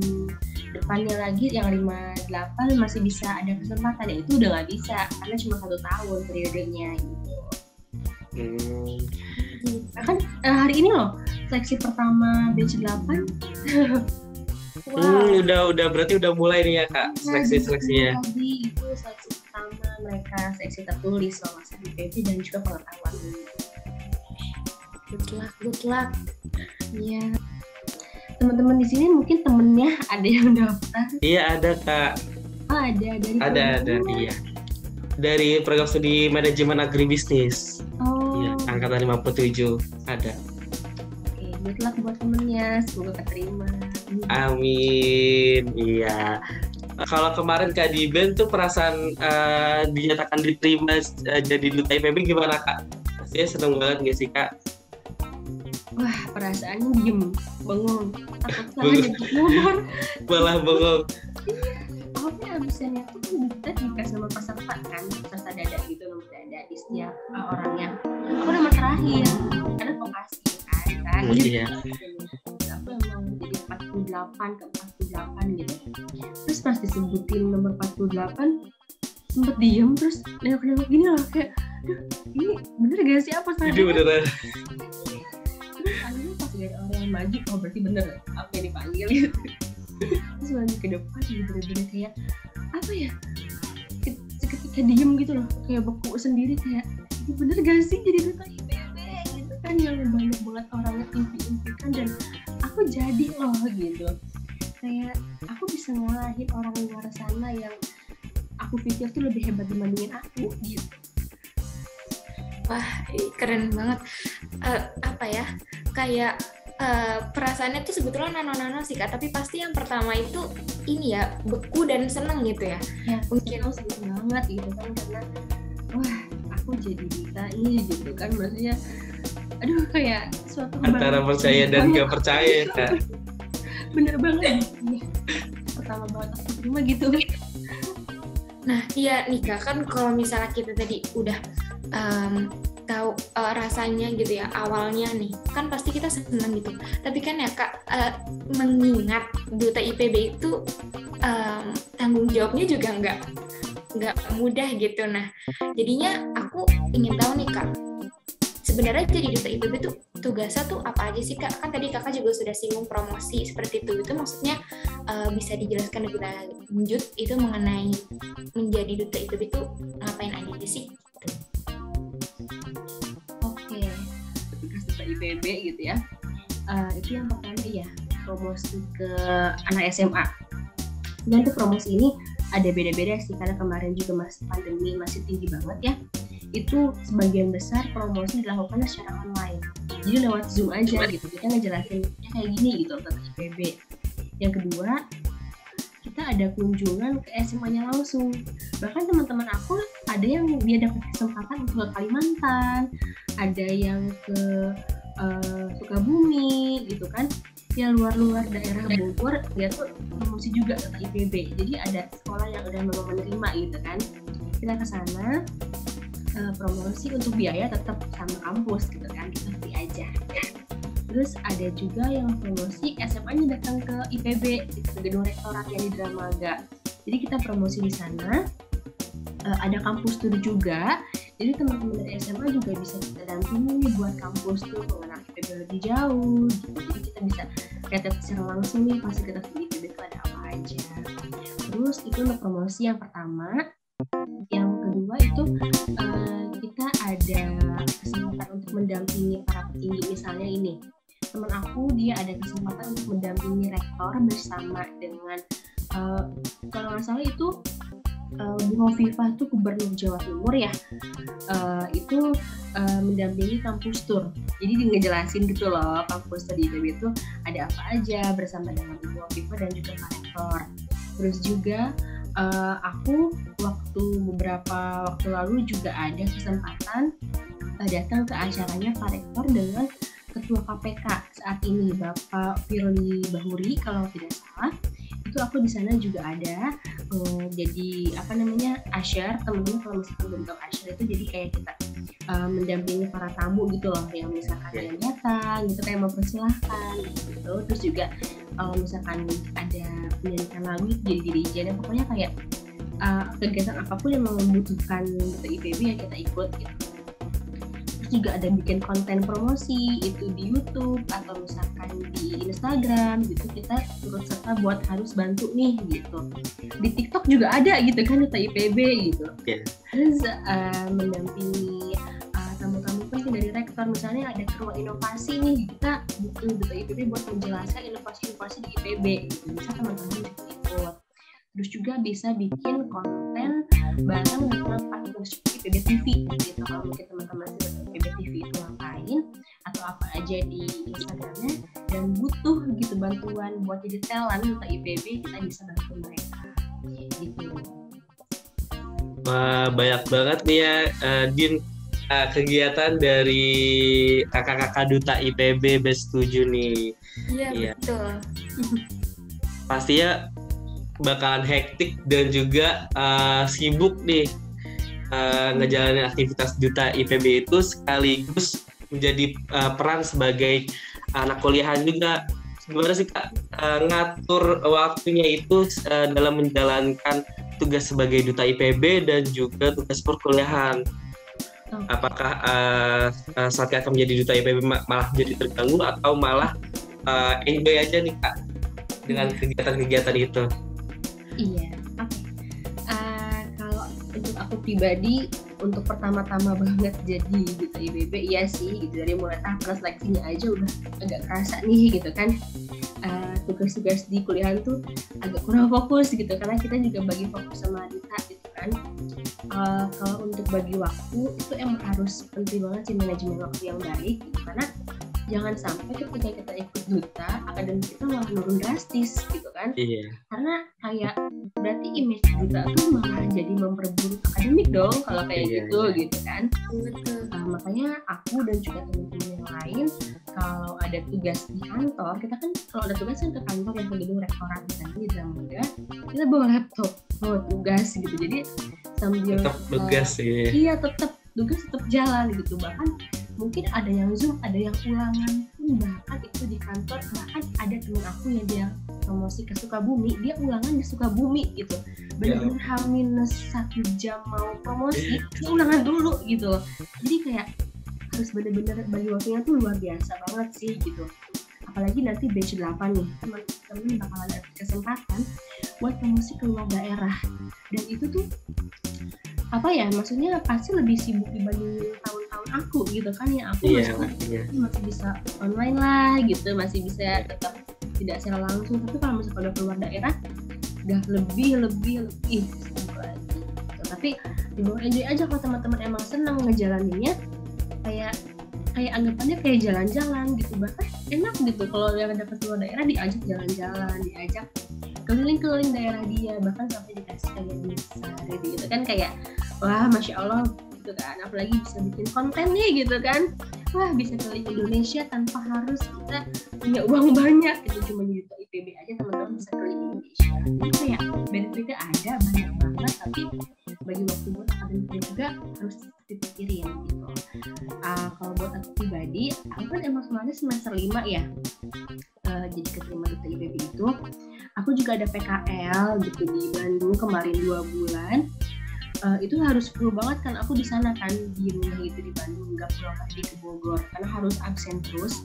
depannya lagi yang 58 masih bisa ada kesempatan, ya itu udah nggak bisa karena cuma 1 tahun periodenya gitu. Kan hari ini loh seleksi pertama batch 8. Wow. Udah berarti udah mulai nih ya Kak seleksinya. Tadi itu seleksi pertama mereka seleksi tertulis wawasan IPB dan juga pengetahuan. Good luck. Iya. Teman-teman di sini mungkin temennya ada yang daftar. Iya ada Kak. Oh, ada dari. Ada iya. Dari program studi manajemen agribisnis. Oh. Iya, angkatan 57 ada. Oke, good luck buat temennya, semoga keterima. Amin. Iya. Kalau kemarin Kak Diben tuh perasaan dinyatakan diterima jadi Duta IPB gimana Kak? Pastinya seneng banget gak sih Kak? Wah, perasaannya diem, bengong, takut salah nyebut nomor. Malah bengong. Awalnya absennya tuh kan kita dikasih nomor peserta kan, peserta dada gitu, nomor dada di setiap orangnya. Aku nomor terakhir, karena vokasi kan. Iya. Aku emang jadi 48 ke 48 gitu. Terus pas disebutin nomor 48 sempet diem, terus nengok-nengok gini loh kayak, ini bener gak sih apa salah? Ini beneran. Terus akhirnya pas ada orang yang maju, oh berarti bener apa yang dipanggil gitu. Terus maju ke depan gitu, bener-bener kayak apa ya, seketika diem gitu loh, kayak beku sendiri kayak, ini bener gak sih jadi Duta IPB gitu kan, yang banyak banget orangnya impi-impikan dan aku jadi loh gitu. Kayak aku bisa ngalahin orang luar sana yang aku pikir tuh lebih hebat dibandingin aku gitu. Wah, keren banget. Apa ya, kayak perasaannya tuh sebetulnya nano-nano sih Kak, tapi pasti yang pertama itu ini ya, beku dan seneng gitu ya. Ya, mungkin sedih banget gitu kan, karena wah aku jadi Duta ini gitu kan, maksudnya aduh kayak suatu antara percaya dan gak percaya Kak. Bener banget nih, pertama banget aku terima gitu. Nah iya nih Kak, kan kalau misalnya kita tadi udah tahu rasanya gitu ya awalnya nih, kan pasti kita senang gitu. Tapi kan ya Kak, mengingat Duta IPB itu tanggung jawabnya juga nggak mudah gitu. Nah jadinya aku ingin tahu nih Kak, sebenarnya jadi Duta IPB tuh tugasnya tuh apa aja sih Kak? Kan tadi Kakak juga sudah singgung promosi seperti itu maksudnya bisa dijelaskan lebih lanjut itu mengenai menjadi Duta IPB itu ngapain aja sih? Oke, tugas Duta IPB gitu ya. Itu yang pertama ya, promosi ke anak SMA. Dan untuk promosi ini ada beda-beda sih, karena kemarin juga masih pandemi, masih tinggi banget ya. Itu sebagian besar promosi dilakukan secara online, jadi lewat Zoom aja gitu, kita ngejelasin ya kayak gini gitu tentang IPB. Yang kedua, kita ada kunjungan ke SMA-nya langsung. Bahkan teman-teman aku ada yang dia dapat kesempatan untuk ke Kalimantan, ada yang ke Sukabumi gitu kan, ya luar-luar daerah Bogor dia tuh promosi juga tentang IPB. Jadi ada sekolah yang udah memang menerima gitu kan, kita ke sana. Promosi untuk biaya tetap sama kampus gitu kan, kita free aja. Terus ada juga yang promosi SMA-nya datang ke IPB, ke gedung rektorat yang di Dramaga. Jadi kita promosi di sana. Ada kampus tour juga. Jadi teman-teman dari SMA juga bisa kita dampingi nih buat kampus tour mengenal IPB lebih jauh. Gitu. Jadi kita bisa lihat secara langsung nih fasilitas di IPB itu ada apa aja. Terus itu untuk promosi yang pertama. Yang kedua itu kita ada kesempatan untuk mendampingi para petinggi. Misalnya ini, teman aku dia ada kesempatan untuk mendampingi rektor bersama dengan kalau nggak salah itu Bu Hovifah itu Gubernur Jawa Timur ya, itu mendampingi kampus tour. Jadi ngejelasin gitu loh, kampus tour di IPB itu ada apa aja bersama dengan Ibu Hovifah dan juga Pak Rektor. Terus juga aku beberapa waktu lalu juga ada kesempatan datang ke acaranya Pak Rektor dengan Ketua KPK saat ini, Bapak Firly Bahuri kalau tidak salah. Itu aku di sana juga ada jadi Usher. Teman-teman kalau misalkan belum tahu Usher itu jadi kayak kita mendampingi para tamu gitu loh, yang misalkan yang datang gitu kayak mempersilahkan gitu. Terus juga kalau misalkan ada penyanyikan lagu jadi dirijennya, pokoknya kayak kegiatan apapun yang membutuhkan gitu IPB ya kita ikut gitu. Terus juga ada bikin konten promosi itu di YouTube atau misalkan di Instagram gitu, kita turut serta buat harus bantu nih gitu. Di TikTok juga ada gitu kan Duta IPB gitu. Terus mendampingi tamu-tamu penting dari rektor, misalnya ada ruang inovasi nih, kita butuh Duta IPB buat menjelaskan inovasi-inovasi di IPB gitu. Bisa teman-teman juga ikut. Terus juga bisa bikin konten bareng dengan partnership IPB TV gitu. Kalau mungkin teman-teman sudah IPB TV itu ngapain atau apa aja di Instagramnya dan butuh gitu bantuan buat jadi talent Duta IPB, kita bisa bantu mereka gitu. Wah, banyak banget nih ya Din, kegiatan dari kakak-kakak Duta IPB B7 nih. Iya, betul. Pastinya bakalan hektik dan juga sibuk nih ngejalanin aktivitas Duta IPB itu, sekaligus menjadi peran sebagai anak kuliahan juga. Gimana sih Kak ngatur waktunya itu dalam menjalankan tugas sebagai Duta IPB dan juga tugas perkuliahan? Apakah saat Kakak menjadi Duta IPB malah jadi terganggu atau malah enjoy aja nih Kak dengan kegiatan-kegiatan itu? Iya, oke. Kalau untuk aku pribadi, untuk pertama-tama banget jadi Duta IPB, iya sih, gitu. Dari mulai tahap seleksinya aja udah agak kerasa nih, gitu kan. Tugas-tugas di kuliahan tuh agak kurang fokus gitu, karena kita juga bagi fokus sama Duta gitu kan. Kalau untuk bagi waktu, itu emang harus penting banget sih manajemen waktu yang baik, gitu. Karena jangan sampai ketika kita ikut Duta, akademik kita malah turun drastis gitu kan. Iya. Karena kayak berarti image Duta tuh malah jadi memperburuk akademik dong kalau kayak gitu kan. Betul. Makanya aku dan juga teman-teman yang lain, kalau ada tugas di kantor, kita kan kalau ada tugas kan ke kantor yang ke gedung rektorat di Drama Muda, kita bawa laptop, bawa tugas gitu. Jadi sambil tetap tugas sih. Iya, tetap tugas tetap jalan gitu. Bahkan mungkin ada yang Zoom, ada yang ulangan pun, bahkan itu di kantor. Bahkan ada temen aku yang dia promosi ke Sukabumi, dia ulangan di Sukabumi gitu, benar-benar -1 jam mau promosi, dia ulangan dulu gitu. Jadi kayak harus benar-benar bagi waktunya tuh luar biasa banget sih gitu. Apalagi nanti batch 8 nih, teman-teman bakalan ada kesempatan buat promosi ke luar daerah, dan itu tuh apa ya, maksudnya pasti lebih sibuk dibanding tahun-tahun aku gitu kan ya. Aku masih bisa online lah gitu, masih bisa tetap tidak secara langsung. Tapi kalau misalnya udah keluar daerah udah lebih sibuk lagi gitu. Tapi dibawa enjoy aja kalau teman-teman emang senang ngejalaninnya, kayak anggapannya kayak jalan-jalan gitu. Bahkan enak gitu kalau yang dapat keluar daerah, diajak jalan-jalan, diajak keliling-keliling daerah dia, bahkan sampai dikasih kayak bisa gitu kan, kayak wah Masya Allah gitu kan. Apalagi bisa bikin konten nih gitu kan, wah bisa keliling Indonesia tanpa harus kita punya uang banyak gitu, cuma di Duta IPB aja teman-teman bisa keliling Indonesia. Jadi kayak benefitnya ada banyak banget, tapi bagi waktu buat akademiknya juga harus dipikirin gitu. Kalau buat aku pribadi, aku kan emang sebenarnya semester 5 ya, jadi keterima Duta IPB itu. Aku juga ada PKL gitu di Bandung kemarin 2 bulan. Itu harus full banget kan, aku di sana kan di rumah gitu di Bandung, nggak pulang lagi ke Bogor karena harus absen terus.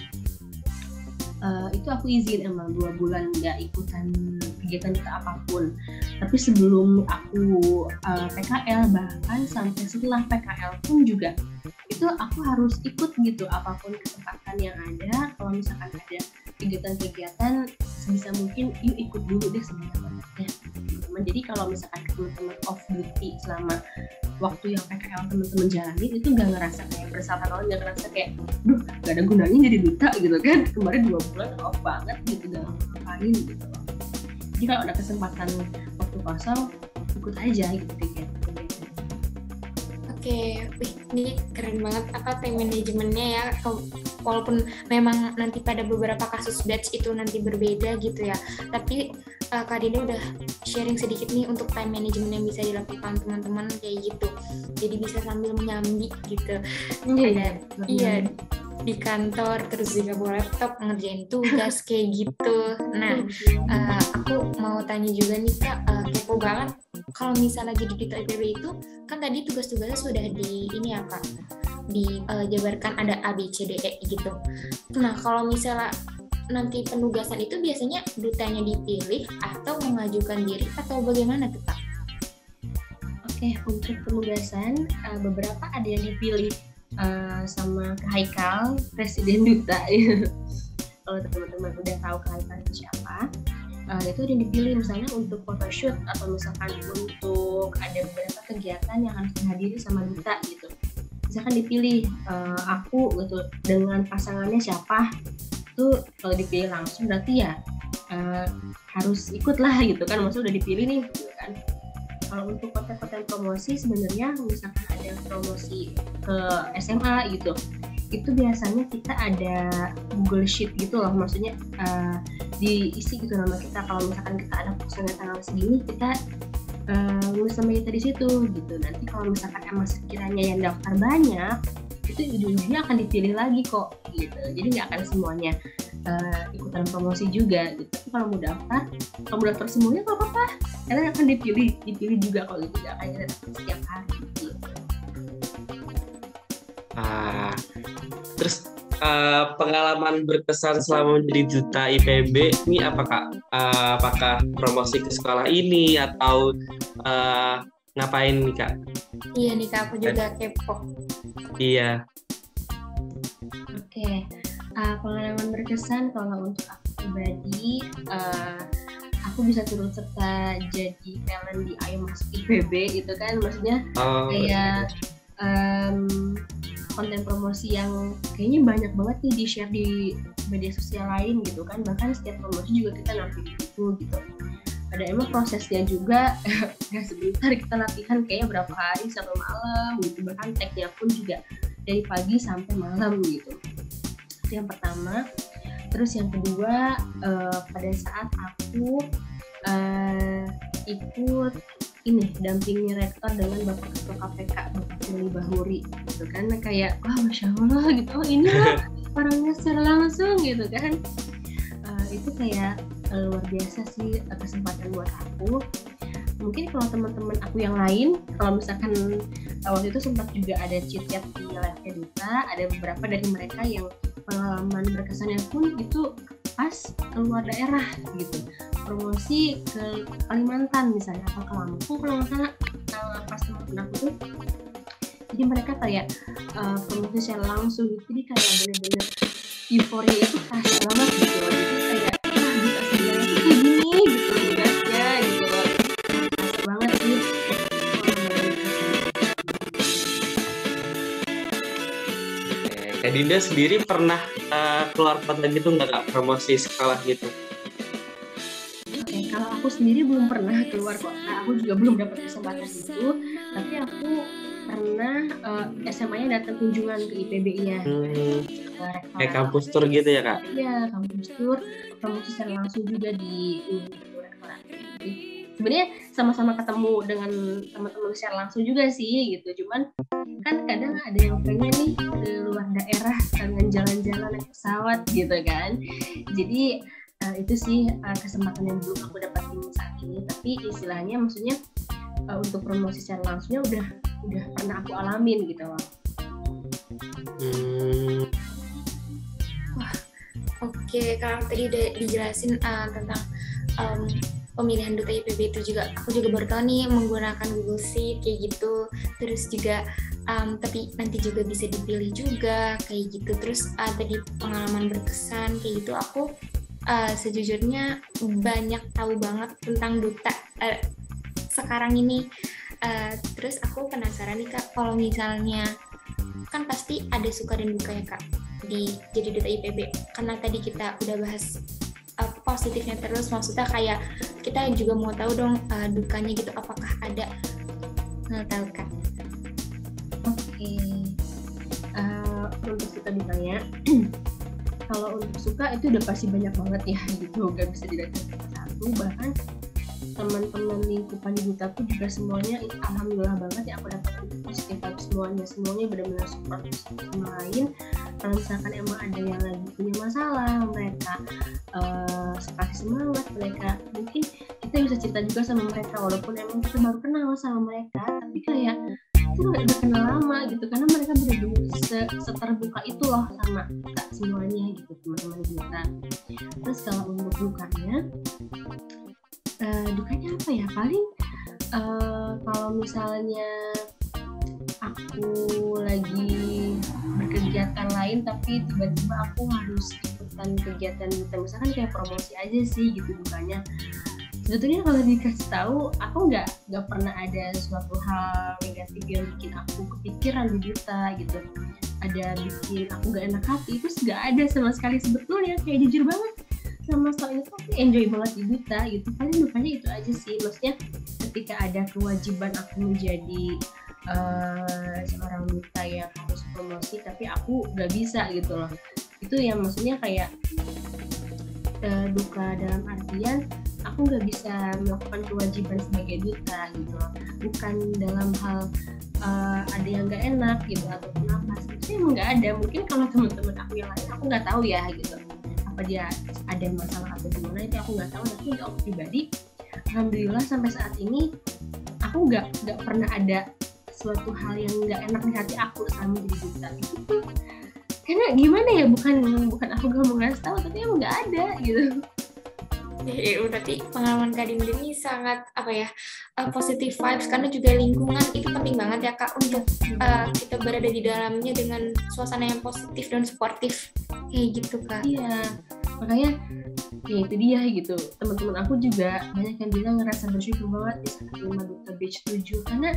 Itu aku izin emang 2 bulan nggak ikutan kegiatan kita apapun. Tapi sebelum aku PKL, bahkan sampai setelah PKL pun juga itu aku harus ikut gitu apapun kesempatan yang ada. Kalau misalkan ada kegiatan-kegiatan, sebisa mungkin yuk ikut dulu deh sebanyak-banyaknya teman-teman. Jadi kalau misalkan teman-teman off duty selama waktu yang PKL teman-teman jalanin, itu nggak ngerasa kayak bersalah banget, nggak ngerasa kayak duh nggak ada gunanya jadi duta gitu kan, kemarin 2 bulan off banget gitu, nggak ngapain gitu loh. Jadi kalau ada kesempatan waktu kosong, ikut aja gitu kegiatan. Oke, wih, ini keren banget apa time manajemennya ya. Walaupun memang nanti pada beberapa kasus batch itu nanti berbeda gitu ya, tapi Kak Dinda udah sharing sedikit nih untuk time management yang bisa dilakukan teman-teman kayak gitu. Jadi bisa sambil menyambi gitu. Iya, di kantor terus juga bawa laptop ngerjain tugas kayak gitu. Nah, aku mau tanya juga nih Kak, kepo banget kalau misalnya jadi duta IPB itu kan tadi tugas-tugasnya sudah di ini ya Kak, dijabarkan ada A, B, C, D, E gitu. Nah, kalau misalnya nanti penugasan itu biasanya dutanya dipilih atau mengajukan diri atau bagaimana tuh Kak? Oke, untuk penugasan beberapa ada yang dipilih sama Kak Haikal, Presiden Duta. Kalau teman-teman udah tahu Kak Haikal itu siapa, itu ada yang dipilih misalnya untuk photoshoot atau misalkan untuk ada beberapa kegiatan yang harus dihadiri sama Duta gitu. Misalkan dipilih aku gitu dengan pasangannya siapa, itu kalau dipilih langsung berarti ya harus ikut lah gitu kan, maksudnya udah dipilih nih gitu kan. Kalau untuk konten-konten promosi sebenarnya misalkan ada promosi ke SMA gitu, itu biasanya kita ada Google Sheet gitu loh, maksudnya diisi gitu nama kita. Kalau misalkan kita ada pesanan tanggal segini, kita nulis nama kita di situ gitu. Nanti kalau misalkan emang sekiranya yang daftar banyak, itu ujung-ujungnya akan dipilih lagi kok gitu. Jadi nggak akan semuanya ikutan promosi juga gitu. Tapi kalau mau daftar semuanya nggak apa-apa, karena akan dipilih juga kalau itu nggak akan daftar setiap hari gitu. Terus pengalaman berkesan selama menjadi duta IPB ini apa Kak? Apakah promosi ke sekolah ini atau ngapain nih Kak? Iya nih Kak, aku juga kepo. Iya. Oke, pengalaman berkesan kalau untuk aku pribadi, aku bisa turut serta jadi talent di Ayo Masuk IPB itu kan, maksudnya kayak konten promosi yang kayaknya banyak banget nih di share di media sosial lain gitu kan, bahkan setiap promosi juga kita nampil di situ gitu. Ada emang prosesnya juga nggak sebentar, kita latihan kayaknya berapa hari sampai malam gitu, bahkan tag-nya pun juga dari pagi sampai malam gitu. Itu yang pertama. Terus yang kedua, pada saat aku ikut dampingi rektor dengan Bapak Ketua KPK, Bapak Firly Bahuri gitu kan, kayak wah Masya Allah gitu, inilah orangnya secara langsung gitu kan. Itu kayak luar biasa sih kesempatan buat aku. Mungkin kalau teman-teman aku yang lain, kalau misalkan waktu itu sempat juga ada chit-chat di live Duta, ada beberapa dari mereka yang pengalaman berkesannya pun itu pas keluar daerah gitu, promosi ke Kalimantan misalnya atau ke Lampung kalau nggak salah, pas teman aku tuh, jadi mereka kayak promosi secara langsung gitu, jadi kayak bener-bener euforia itu kerasa banget gitu loh. Jadi kayak bisa segala itu kayak gini gitu tugasnya gitu loh, kerasa banget sih. Kak Dinda sendiri pernah keluar kota gitu nggak Kak, promosi sekolah gitu? Oke, kalau aku sendiri belum pernah keluar kota, aku juga belum dapat kesempatan itu, tapi aku pernah SMA-nya datang kunjungan ke IPB-nya. Kayak kampus tour gitu ya Kak? Iya, kampus tour, promosi secara langsung juga di rektorat. Sebenarnya sama-sama ketemu dengan teman-teman secara langsung juga sih gitu, cuman kan kadang ada yang pengen nih ke luar daerah dengan jalan-jalan naik pesawat gitu kan. Jadi itu sih kesempatan yang belum aku dapatin saat ini, tapi istilahnya maksudnya untuk promosi secara langsungnya udah pernah aku alamin gitu loh. Wah, oke, kalau tadi udah dijelasin tentang pemilihan duta IPB itu juga, aku juga baru tahu nih menggunakan Google Sheet kayak gitu. Terus juga tapi nanti juga bisa dipilih juga kayak gitu. Terus tadi pengalaman berkesan kayak gitu, aku sejujurnya banyak tahu banget tentang duta sekarang ini. Terus aku penasaran nih Kak, kalau misalnya kan pasti ada suka dan duka ya Kak di jadi duta IPB, karena tadi kita udah bahas positifnya terus, maksudnya kayak kita juga mau tahu dong dukanya gitu, apakah ada? Nggak tahu Kak. Oke. Untuk suka dukanya, kalau untuk suka itu udah pasti banyak banget ya gitu, gak bisa dilihat satu. Bahkan teman-teman lingkupan di Duta tuh juga semuanya alhamdulillah banget ya, aku dapat positif vibes semuanya benar-benar support sama lain. Kalau misalkan emang ada yang lagi punya masalah, mereka kasih semangat, mereka mungkin kita bisa cerita juga sama mereka walaupun emang kita baru kenal sama mereka, tapi kayak itu udah kenal lama gitu, karena mereka benar-benar seterbuka itu loh sama kita semuanya gitu, teman-teman kita. Terus kalau untuk dukanya apa ya, paling kalau misalnya aku lagi berkegiatan lain tapi tiba-tiba aku harus ikutan kegiatan Duta, misalkan kayak promosi aja sih gitu dukanya. Sebetulnya kalau dikasih tahu, aku nggak pernah ada suatu hal negatif yang bikin aku kepikiran di Duta gitu. Ada bikin aku nggak enak hati, itu nggak ada sama sekali sebetulnya, kayak jujur banget. Sama soal itu aku enjoy banget di Duta gitu. Paling dukanya itu aja sih, maksudnya ketika ada kewajiban aku menjadi seorang Duta yang harus promosi tapi aku nggak bisa gitu loh. Itu yang maksudnya kayak duka dalam artian aku nggak bisa melakukan kewajiban sebagai Duta gitu loh. Bukan dalam hal ada yang nggak enak gitu ataupun apa, sebetulnya emang nggak ada. Mungkin kalau teman-teman aku yang lain aku nggak tahu ya gitu, apa dia ada masalah atau gimana itu aku nggak tahu. Tapi untuk aku pribadi, alhamdulillah sampai saat ini aku nggak pernah ada suatu hal yang nggak enak di hati aku sama jadi Duta gitu. Karena gimana ya, bukan aku gak mau ngasih tahu, tapi emang nggak ada gitu. Berarti pengalaman Kak Dinda ini sangat positive vibes, karena juga lingkungan itu penting banget ya Kak untuk kita berada di dalamnya dengan suasana yang positif dan sportif kayak gitu Kak. Iya, makanya ya itu dia gitu. Teman-teman aku juga banyak yang bilang ngerasa bersyukur banget bisa keterima Duta Batch 7, karena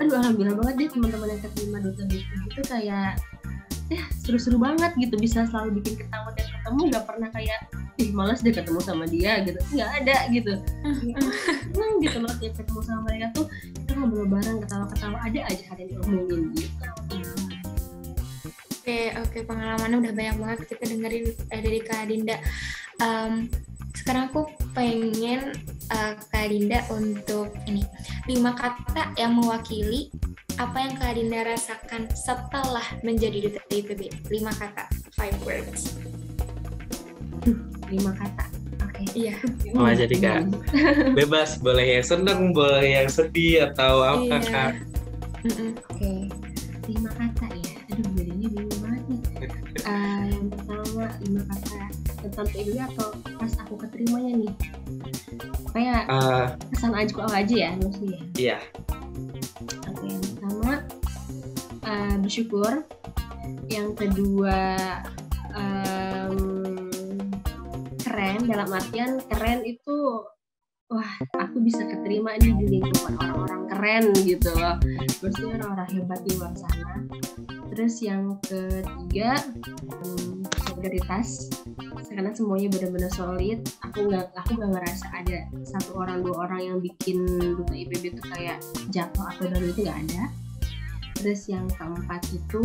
alhamdulillah banget deh teman-teman yang keterima Duta Batch 7 itu kayak seru-seru banget gitu, bisa selalu bikin ketawa dan ketemu, nggak pernah kayak malas deh ketemu sama dia gitu, nggak ada gitu. Senang gitu loh ya ketemu sama mereka tuh, kita ngobrol bareng, ketawa-ketawa, ada aja hal yang diomongin gitu. Oke, pengalamannya udah banyak banget kita dengerin dari Kak Dinda. Sekarang aku pengen Kak Dinda untuk 5 kata yang mewakili apa yang Kak Dinda rasakan setelah menjadi Duta IPB. 5 kata, 5 words. 5 kata, oke. Iya. Jadi Kak, bebas, boleh yang seneng, boleh yang sedih atau apa Kak. Oke, 5 kata ya. Aduh, jadinya bingung banget nih. Yang pertama 5 kata tentang PIBB atau pas aku keterimanya nih. Kayak kesan aku aja ya maksudnya. Iya. Oke, yang pertama bersyukur. Yang kedua keren, dalam artian keren itu wah aku bisa keterima di lingkungan orang-orang keren gitu loh, maksudnya orang-orang hebat di luar sana. Terus yang ketiga solidaritas, karena semuanya benar-benar solid. Aku nggak ngerasa ada 1 orang 2 orang yang bikin Duta IPB itu kayak jatuh atau dari itu, nggak ada. Terus yang keempat itu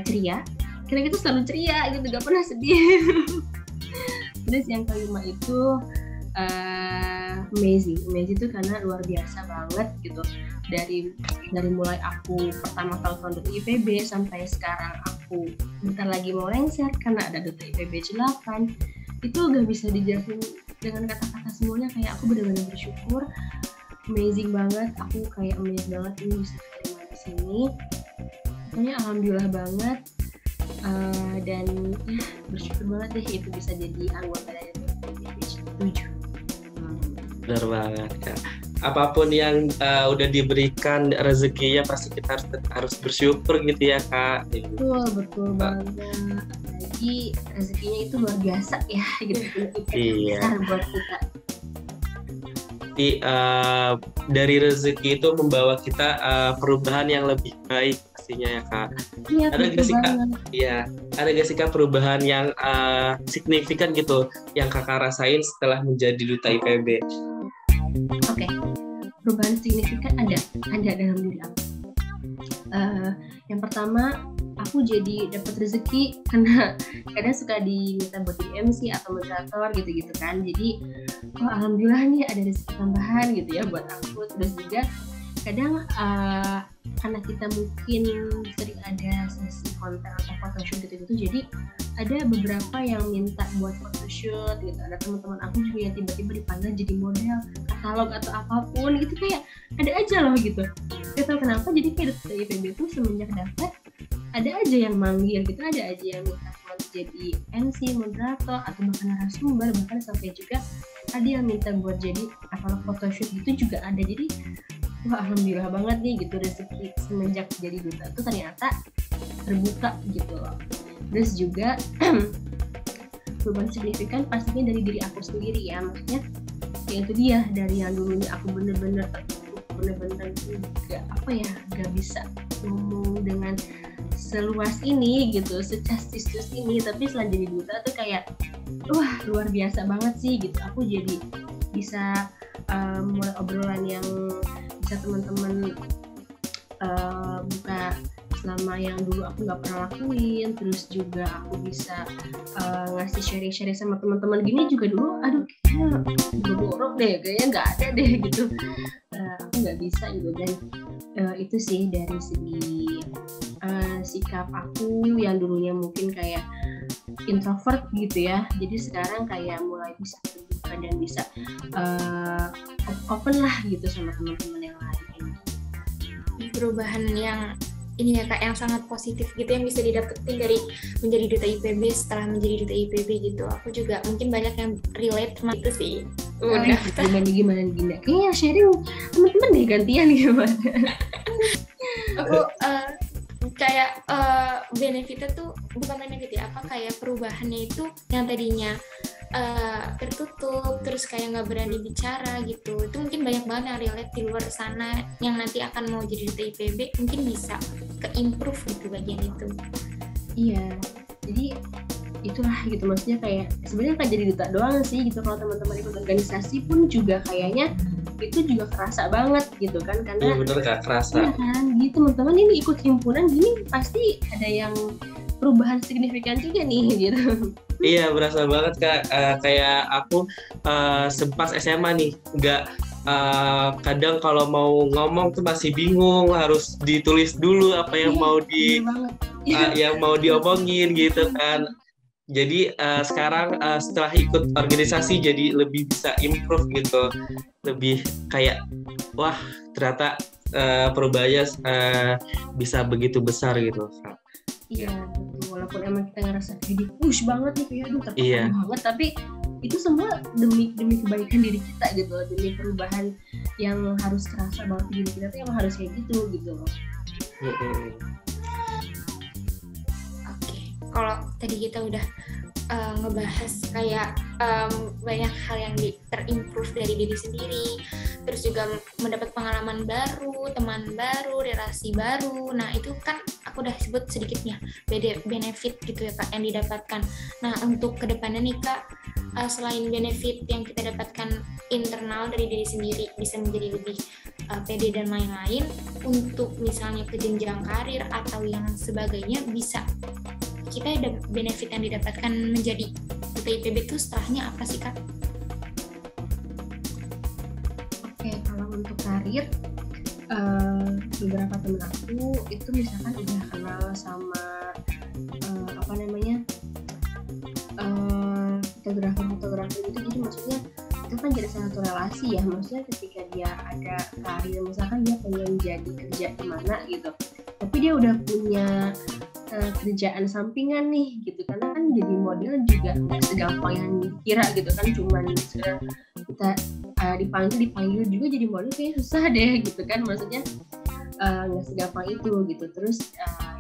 ceria, karena kita selalu ceria gitu, nggak pernah sedih. Terus yang kelima itu amazing itu karena luar biasa banget gitu. Dari mulai aku pertama kali tahun Duta IPB sampai sekarang aku bentar lagi mau lengser karena ada Duta IPB 8, itu gak bisa dijelasin dengan kata-kata semuanya. Kayak aku benar-benar bersyukur, amazing banget. Aku kayak amazing banget ini bisa terima di sini. Pokoknya alhamdulillah banget. Dan bersyukur banget deh itu bisa jadi anggota dari Duta IPB 7. Benar banget Kak. Apapun yang udah diberikan rezekinya pasti kita harus bersyukur gitu ya Kak. Betul banget. Apalagi rezekinya itu luar biasa ya gitu. Iya. Besar buat kita. Jadi dari rezeki itu membawa kita perubahan yang lebih baik pastinya ya Kak. Iya, ada gak sih Kak? Iya. Ada gak sih Kak perubahan yang signifikan gitu yang Kakak rasain setelah menjadi Duta IPB? Oke. Perubahan signifikan ada dalam diri aku. Yang pertama, aku jadi dapat rezeki karena kadang suka diminta buat jadi MC atau moderator gitu-gitu kan. Jadi, alhamdulillah nih ada rezeki tambahan gitu ya buat aku. Terus juga kadang karena kita mungkin sering ada sesi konten atau photoshoot gitu-gitu, jadi ada beberapa yang minta buat photoshoot gitu. Ada teman-teman aku juga yang tiba-tiba dipanggil jadi model katalog atau apapun gitu, kayak ada aja loh gitu. Gak tau kenapa, jadi kayak dari IPB tuh semenjak dapat ada aja yang manggil gitu, ada aja yang minta buat jadi MC, moderator, atau bahkan narasumber, bahkan sampai juga ada yang minta buat jadi katalog photoshoot gitu juga ada. Jadi wah, alhamdulillah banget nih gitu, rezeki semenjak jadi duta tuh ternyata terbuka gitu loh. Terus juga perubahan signifikan pastinya dari diri aku sendiri ya, maksudnya ya itu dia, dari yang dulunya aku bener-bener gak bisa ngomong dengan seluas ini gitu, secastistus ini, tapi setelah jadi duta tuh kayak wah luar biasa banget sih gitu. Aku jadi bisa mulai obrolan yang bisa teman-teman buka selama yang dulu aku nggak pernah lakuin. Terus juga aku bisa ngasih sharing sama teman-teman gini juga dulu, aduh kayaknya borok deh, kayaknya nggak ada deh gitu. Aku nggak bisa gitu. Dan itu sih dari segi sikap aku yang dulunya mungkin kayak introvert gitu ya, jadi sekarang kayak mulai bisa terbuka dan bisa open lah gitu sama teman-teman yang lain. Perubahan yang ini ya Kak, yang sangat positif gitu yang bisa didapetin dari menjadi duta IPB setelah menjadi duta IPB gitu. Aku juga mungkin banyak yang relate sama itu sih. Udah gimana kayaknya sharing teman-teman deh gantian gimana. Aku kayak benefitnya tuh bukan benefit ya, apa kayak perubahannya itu yang tadinya tertutup terus kayak nggak berani bicara gitu, itu mungkin banyak banget yang relate di luar sana yang nanti akan mau jadi duta IPB, mungkin bisa ke improve gitu bagian itu. Iya, jadi itulah gitu, maksudnya kayak sebenarnya kan jadi duta doang sih gitu, kalau teman-teman ikut organisasi pun juga kayaknya itu juga kerasa banget gitu kan, karena iya bener Kak, kerasa. Iya kan, gitu teman-teman ini ikut himpunan gini pasti ada yang perubahan signifikan juga nih gitu. Iya berasa banget Kak, kayak aku sempat SMA nih, nggak kadang kalau mau ngomong tuh masih bingung, harus ditulis dulu apa yang yang mau diomongin gitu kan. Jadi sekarang setelah ikut organisasi jadi lebih bisa improve gitu, lebih kayak wah ternyata perubahannya bisa begitu besar gitu. Iya betul, walaupun emang kita ngerasa jadi push banget nih kayak aduh tertekan banget, tapi itu semua demi kebaikan diri kita gitu loh, demi perubahan yang harus kerasa banget di diri kita tuh emang harus kayak gitu loh. Oke, kalau tadi kita udah ngebahas kayak banyak hal yang terimprove dari diri sendiri, terus juga mendapat pengalaman baru, teman baru, relasi baru. Nah itu kan aku udah sebut sedikitnya benefit gitu ya Kak yang didapatkan. Nah untuk kedepannya nih Kak, selain benefit yang kita dapatkan internal dari diri sendiri, bisa menjadi lebih pede dan lain-lain, untuk misalnya ke jenjang karir atau yang sebagainya, bisa kita ada benefit yang didapatkan menjadi duta IPB itu setelahnya apa sih Kak? Oke, kalau untuk karir, beberapa temen aku itu misalkan udah kenal sama fotografer gitu, jadi maksudnya itu kan jadi satu relasi ya, maksudnya ketika dia ada karir, misalkan dia pengen jadi kerja di mana gitu, tapi dia udah punya kerjaan sampingan nih gitu, karena kan jadi model juga nggak segampang yang dikira gitu kan, cuman kita dipanggil juga jadi model kayak susah deh gitu kan, maksudnya nggak segampang itu gitu. Terus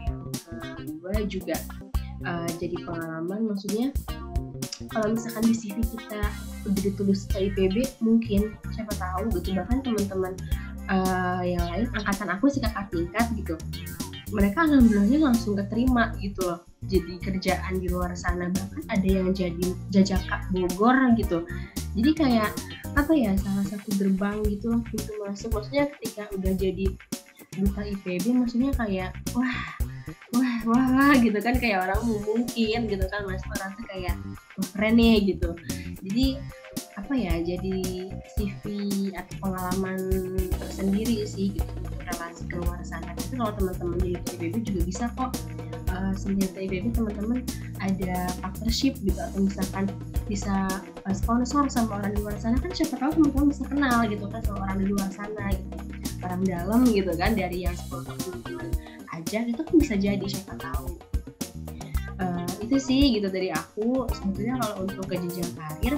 yang kedua juga jadi pengalaman, maksudnya kalau misalkan di CV kita udah ditulis IPB, mungkin siapa tahu gitu, bahkan teman-teman yang lain angkatan aku sih kakak tingkat gitu, mereka alhamdulillahnya langsung keterima gitu loh, jadi kerjaan di luar sana, bahkan ada yang jadi jajaka Bogor gitu. Jadi kayak apa ya, salah satu gerbang gitu loh pintu masuk, maksudnya ketika udah jadi duta IPB, maksudnya kayak wah wah gitu kan, kayak orang mungkin gitu kan, Mas orang tuh kayak keren nih gitu. Jadi apa ya, jadi CV atau pengalaman tersendiri sih gitu untuk relasi keluar sana. Tapi kalau teman-teman di IPB juga bisa kok, senjata IPB teman-teman ada partnership gitu, atau misalkan bisa sponsor sama orang di luar sana, kan siapa tahu teman-teman bisa kenal gitu kan sama orang di luar sana gitu, orang dalam gitu kan, dari yang sponsor teman-teman aja itu kan bisa jadi, siapa tahu. Itu sih gitu dari aku. Sebetulnya kalau untuk ke jenjang karir,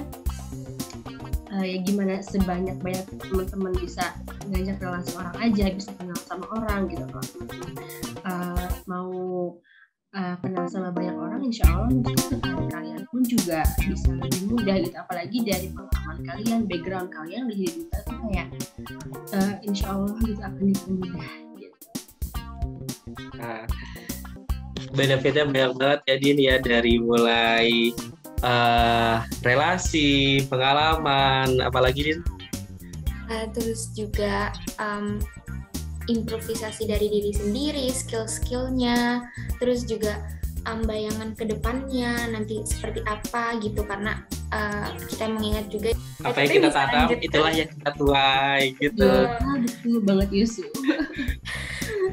ya gimana sebanyak-banyak teman-teman bisa ngajak relasi orang aja, bisa kenal sama orang gitu. Kalau teman-teman mau kenal sama banyak orang, insya Allah untuk karir kalian pun juga bisa lebih mudah gitu. Apalagi dari pengalaman kalian, background kalian di duta tuh kayak insya Allah gitu akan dipermudah gitu. Nah, benefitnya banyak banget ya Din ya, dari mulai relasi, pengalaman, apalagi Din? Terus juga improvisasi dari diri sendiri, skill-skillnya, terus juga bayangan ke depannya nanti seperti apa gitu, karena kita mengingat juga apa yang kita tanam itulah yang kita tuai gitu. Betul banget Yusuf.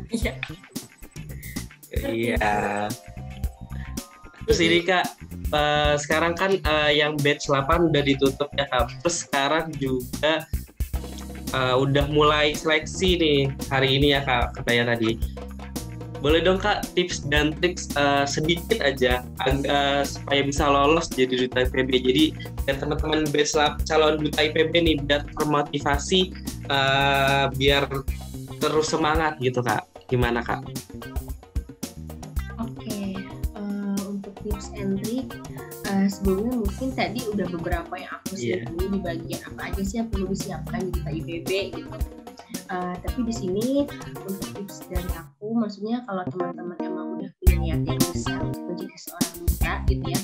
Iya. Terus ini Kak, sekarang kan yang batch 8 udah ditutup ya Kak. Terus sekarang juga udah mulai seleksi nih hari ini ya Kak, katanya tadi. Boleh dong Kak tips dan trik sedikit aja supaya bisa lolos jadi duta IPB. Jadi dan teman-teman batch calon duta IPB nih biar termotivasi, biar terus semangat gitu Kak. Gimana Kak? Untuk tips and trick, sebelumnya mungkin tadi udah beberapa yang aku sebutkan di bagian apa aja sih yang perlu disiapkan di duta IPB gitu. Tapi di sini untuk tips dari aku, maksudnya kalau teman-teman emang udah punya niat yang besar untuk menjadi seorang duta gitu ya,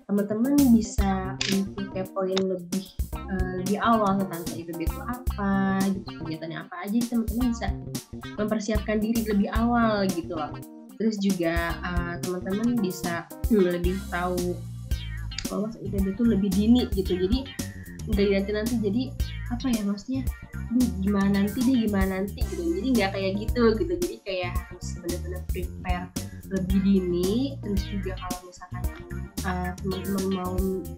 teman-teman bisa untuk kepoin lebih awal tentang IPB itu apa gitu, kegiatannya apa aja, teman-teman bisa mempersiapkan diri lebih awal gitu loh. Terus juga teman-teman bisa lebih tahu bahwa IPB itu lebih dini gitu, jadi dari nanti jadi apa ya, maksudnya gimana nanti gitu, jadi nggak kayak gitu, jadi kayak harus benar-benar prepare lebih dini. Terus juga kalau misalkan teman-teman mau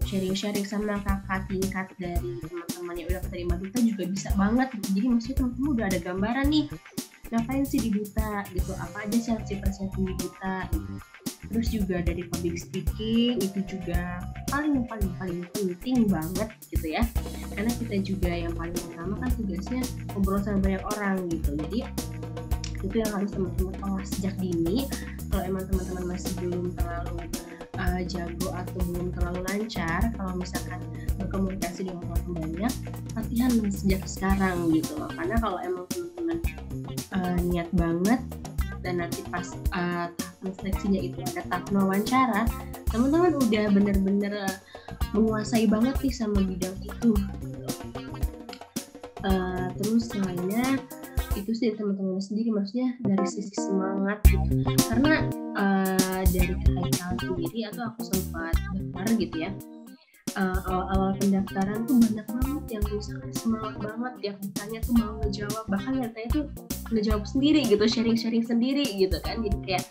sharing sama kakak tingkat dari teman-teman yang udah keterima duta juga bisa banget, jadi maksudnya teman-teman udah ada gambaran nih ngapain sih di duta gitu, apa aja sih harus dipersiapkan di duta gitu. Terus juga dari public speaking itu juga paling penting banget gitu ya, karena kita juga yang paling pertama kan tugasnya ngobrol sama banyak orang gitu. Jadi itu yang harus teman-teman olah sejak dini. Kalau emang teman-teman masih belum terlalu jago atau belum terlalu lancar kalau misalkan berkomunikasi dengan orang banyak, latihan sejak sekarang gitu loh. Karena kalau emang teman-teman niat banget dan nanti pas tahapan seleksinya itu ada tahap wawancara, teman-teman udah bener-bener menguasai banget nih sama bidang itu gitu. Terus selainnya itu sih teman-teman sendiri, maksudnya dari sisi semangat gitu, karena dari Haikal sendiri atau aku sempat daftar gitu ya, awal-awal pendaftaran tuh banyak banget yang misalkan semangat banget, yang ditanya tuh mau ngejawab, bahkan nyatanya tuh ngejawab sendiri gitu, sharing sendiri gitu kan, jadi kayak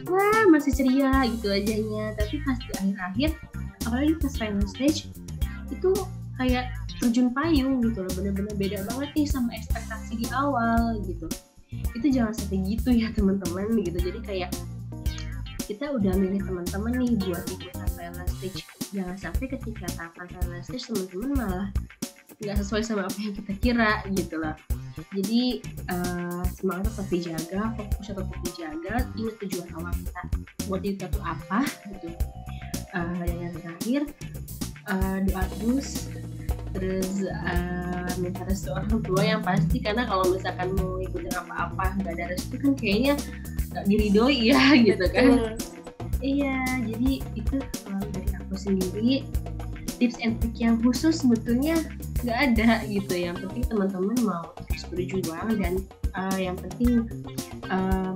wah masih ceria gitu ajanya. Tapi pas di akhir-akhir, apalagi pas final stage itu kayak terjun payung gitu loh, bener-bener beda banget nih sama ekspektasi di awal gitu. Itu jangan sampai gitu ya teman-teman gitu. Jadi kayak kita udah milih teman-teman nih buat ikutan final stage, jangan sampai ketika tahapan final stage teman-teman malah nggak sesuai sama apa yang kita kira gitu loh. Jadi semangat tetap dijaga, fokusnya tetap dijaga, ingat tujuan awal kita buat itu tuh apa gitu. Dan yang terakhir doa terus, minta restu orang tua yang pasti, karena kalau misalkan mau ikutin apa-apa nggak ada restu kan kayaknya nggak diridoi ya gitu kan. Iya, jadi itu dari aku sendiri. Tips and trick yang khusus sebetulnya nggak ada gitu, yang penting teman-teman mau terus berjuang dan yang penting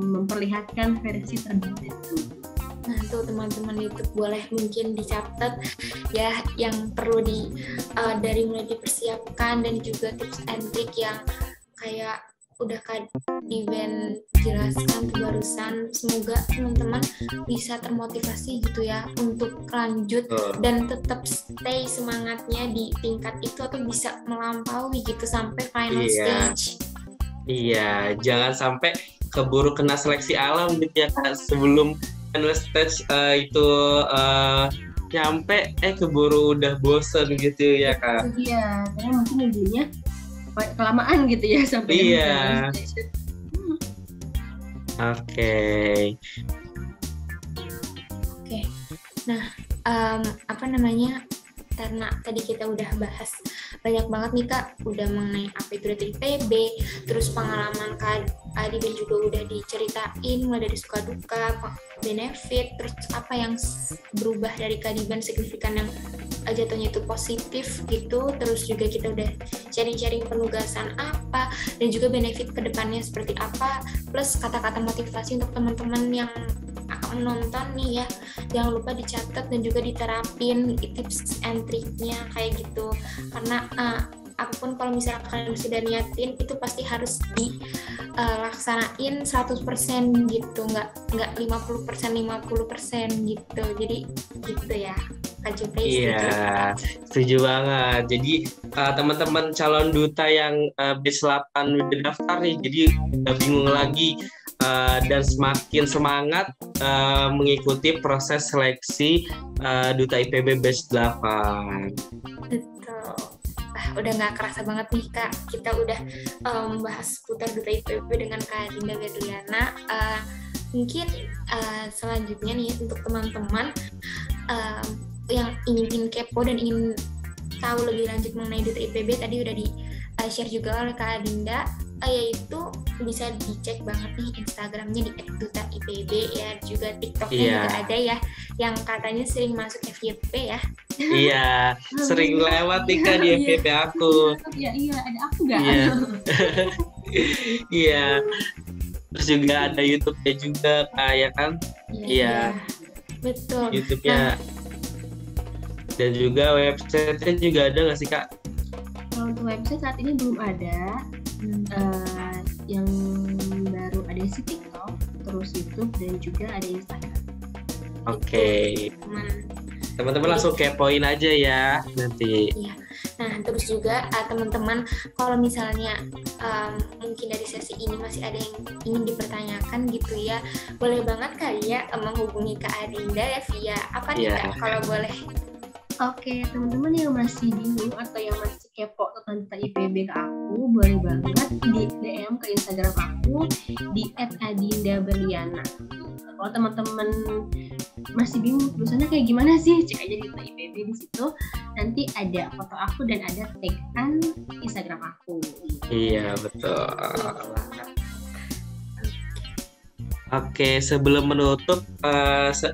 memperlihatkan versi terbaik. Nah tuh teman-teman itu boleh mungkin dicatat ya yang perlu dari mulai dipersiapkan, dan juga tips and trick yang kayak udah Kak Diben jelaskan barusan. Semoga teman-teman bisa termotivasi gitu ya untuk lanjut dan tetap stay semangatnya di tingkat itu, atau bisa melampaui gitu sampai final stage. Iya, jangan sampai keburu kena seleksi alam gitu ya Kak, sebelum final stage itu nyampe keburu udah bosen gitu ya Kak. Iya, karena mungkin nunggunya kelamaan gitu ya sampai final stage. Oke. Nah, karena tadi kita udah bahas banyak banget nih Kak, udah mengenai apa itu Duta IPB, terus pengalaman Kak Adi dan juga udah diceritain mulai dari suka duka, benefit, terus apa yang berubah dari Kak Diben signifikan yang jatuhnya itu positif gitu, terus juga kita udah sharing-sharing penugasan apa, dan juga benefit kedepannya seperti apa, plus kata-kata motivasi untuk teman-teman yang akan menonton nih ya, jangan lupa dicatat dan juga diterapin tips and triknya kayak gitu, karena apapun kalau misalnya kalian sudah niatin itu pasti harus dilaksanain 100% gitu, nggak 50% gitu, jadi gitu ya Kak Jupe. Iya, setuju banget. Jadi teman-teman calon duta yang batch 8 udah daftar nih, jadi udah bingung lagi dan semakin semangat mengikuti proses seleksi Duta IPB batch 8. Betul. Udah nggak kerasa banget nih Kak, kita udah membahas putar Duta IPB dengan Kak Dinda Berliana. Mungkin selanjutnya nih untuk teman-teman yang ingin kepo dan ingin tahu lebih lanjut mengenai Duta IPB, tadi udah di-share juga oleh Kak Dinda, yaitu bisa dicek banget nih Instagramnya di @duta_ipb ya, juga TikToknya juga ada ya, yang katanya sering masuk FYP ya. Iya, sering lewat nih Kak di FYP aku. Iya, ada aku nggak? Iya. Terus juga ada YouTube-nya juga kayak kan? Iya. Betul. YouTube-nya. Dan juga website-nya juga ada nggak sih Kak? Kalau untuk website saat ini belum ada. Yang baru ada di TikTok, terus YouTube, dan juga ada Instagram. Oke. Teman-teman langsung kepoin aja ya nanti. Iya. Nah, terus juga teman-teman kalau misalnya mungkin dari sesi ini masih ada yang ingin dipertanyakan gitu ya, boleh banget kali ya menghubungi Kak Adinda ya via apa nih Kak, kalau boleh. Oke, teman-teman yang masih bingung atau yang masih kepo tentang Duta IPB ke aku, boleh banget di DM ke Instagram aku di @adindaberliana. Kalau teman-teman masih bingung tulisannya kayak gimana sih, cek aja di Duta IPB di situ. Nanti ada foto aku dan ada tag-an Instagram aku. Iya, betul. Oke, sebelum menutup,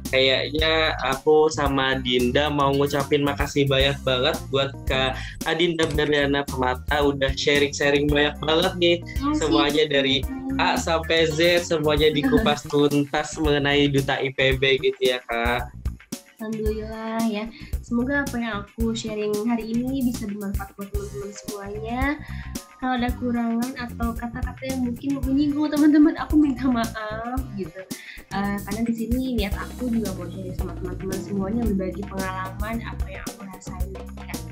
kayaknya aku sama Dinda mau ngucapin makasih banyak banget buat Kak Adinda Berliana Permata, udah sharing-sharing banyak banget nih, semuanya dari A sampai Z, semuanya dikupas tuntas mengenai Duta IPB gitu ya Kak. Alhamdulillah ya, semoga apa yang aku sharing hari ini bisa bermanfaat buat teman-teman semuanya. Kalau ada kurangan atau kata-kata yang mungkin menyinggung teman-teman, aku minta maaf gitu. Karena di sini niat aku juga mau sharing sama teman-teman semuanya, berbagi pengalaman apa yang aku rasain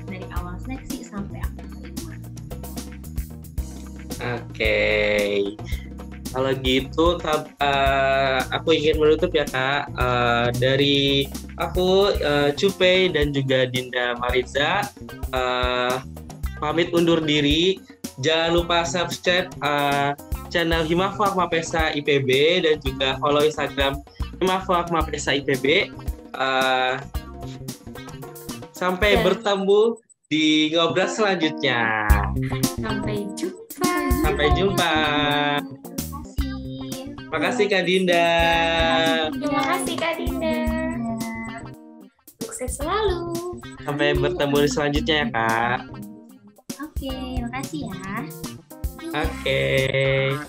dari awal seleksi sampai aku terima. Oke. Kalau gitu, aku ingin menutup ya Kak. Dari aku, Cupe dan juga Dinda Mariza, pamit undur diri. Jangan lupa subscribe channel Himafak Mapesa IPB dan juga follow Instagram Himafak Mapesa IPB. Sampai bertemu di ngobrol selanjutnya. Sampai jumpa. Sampai jumpa. Terima kasih Kak Dinda. Terima kasih Kak Dinda. Sukses selalu. Sampai bertemu selanjutnya ya Kak. Oke, makasih ya. Oke.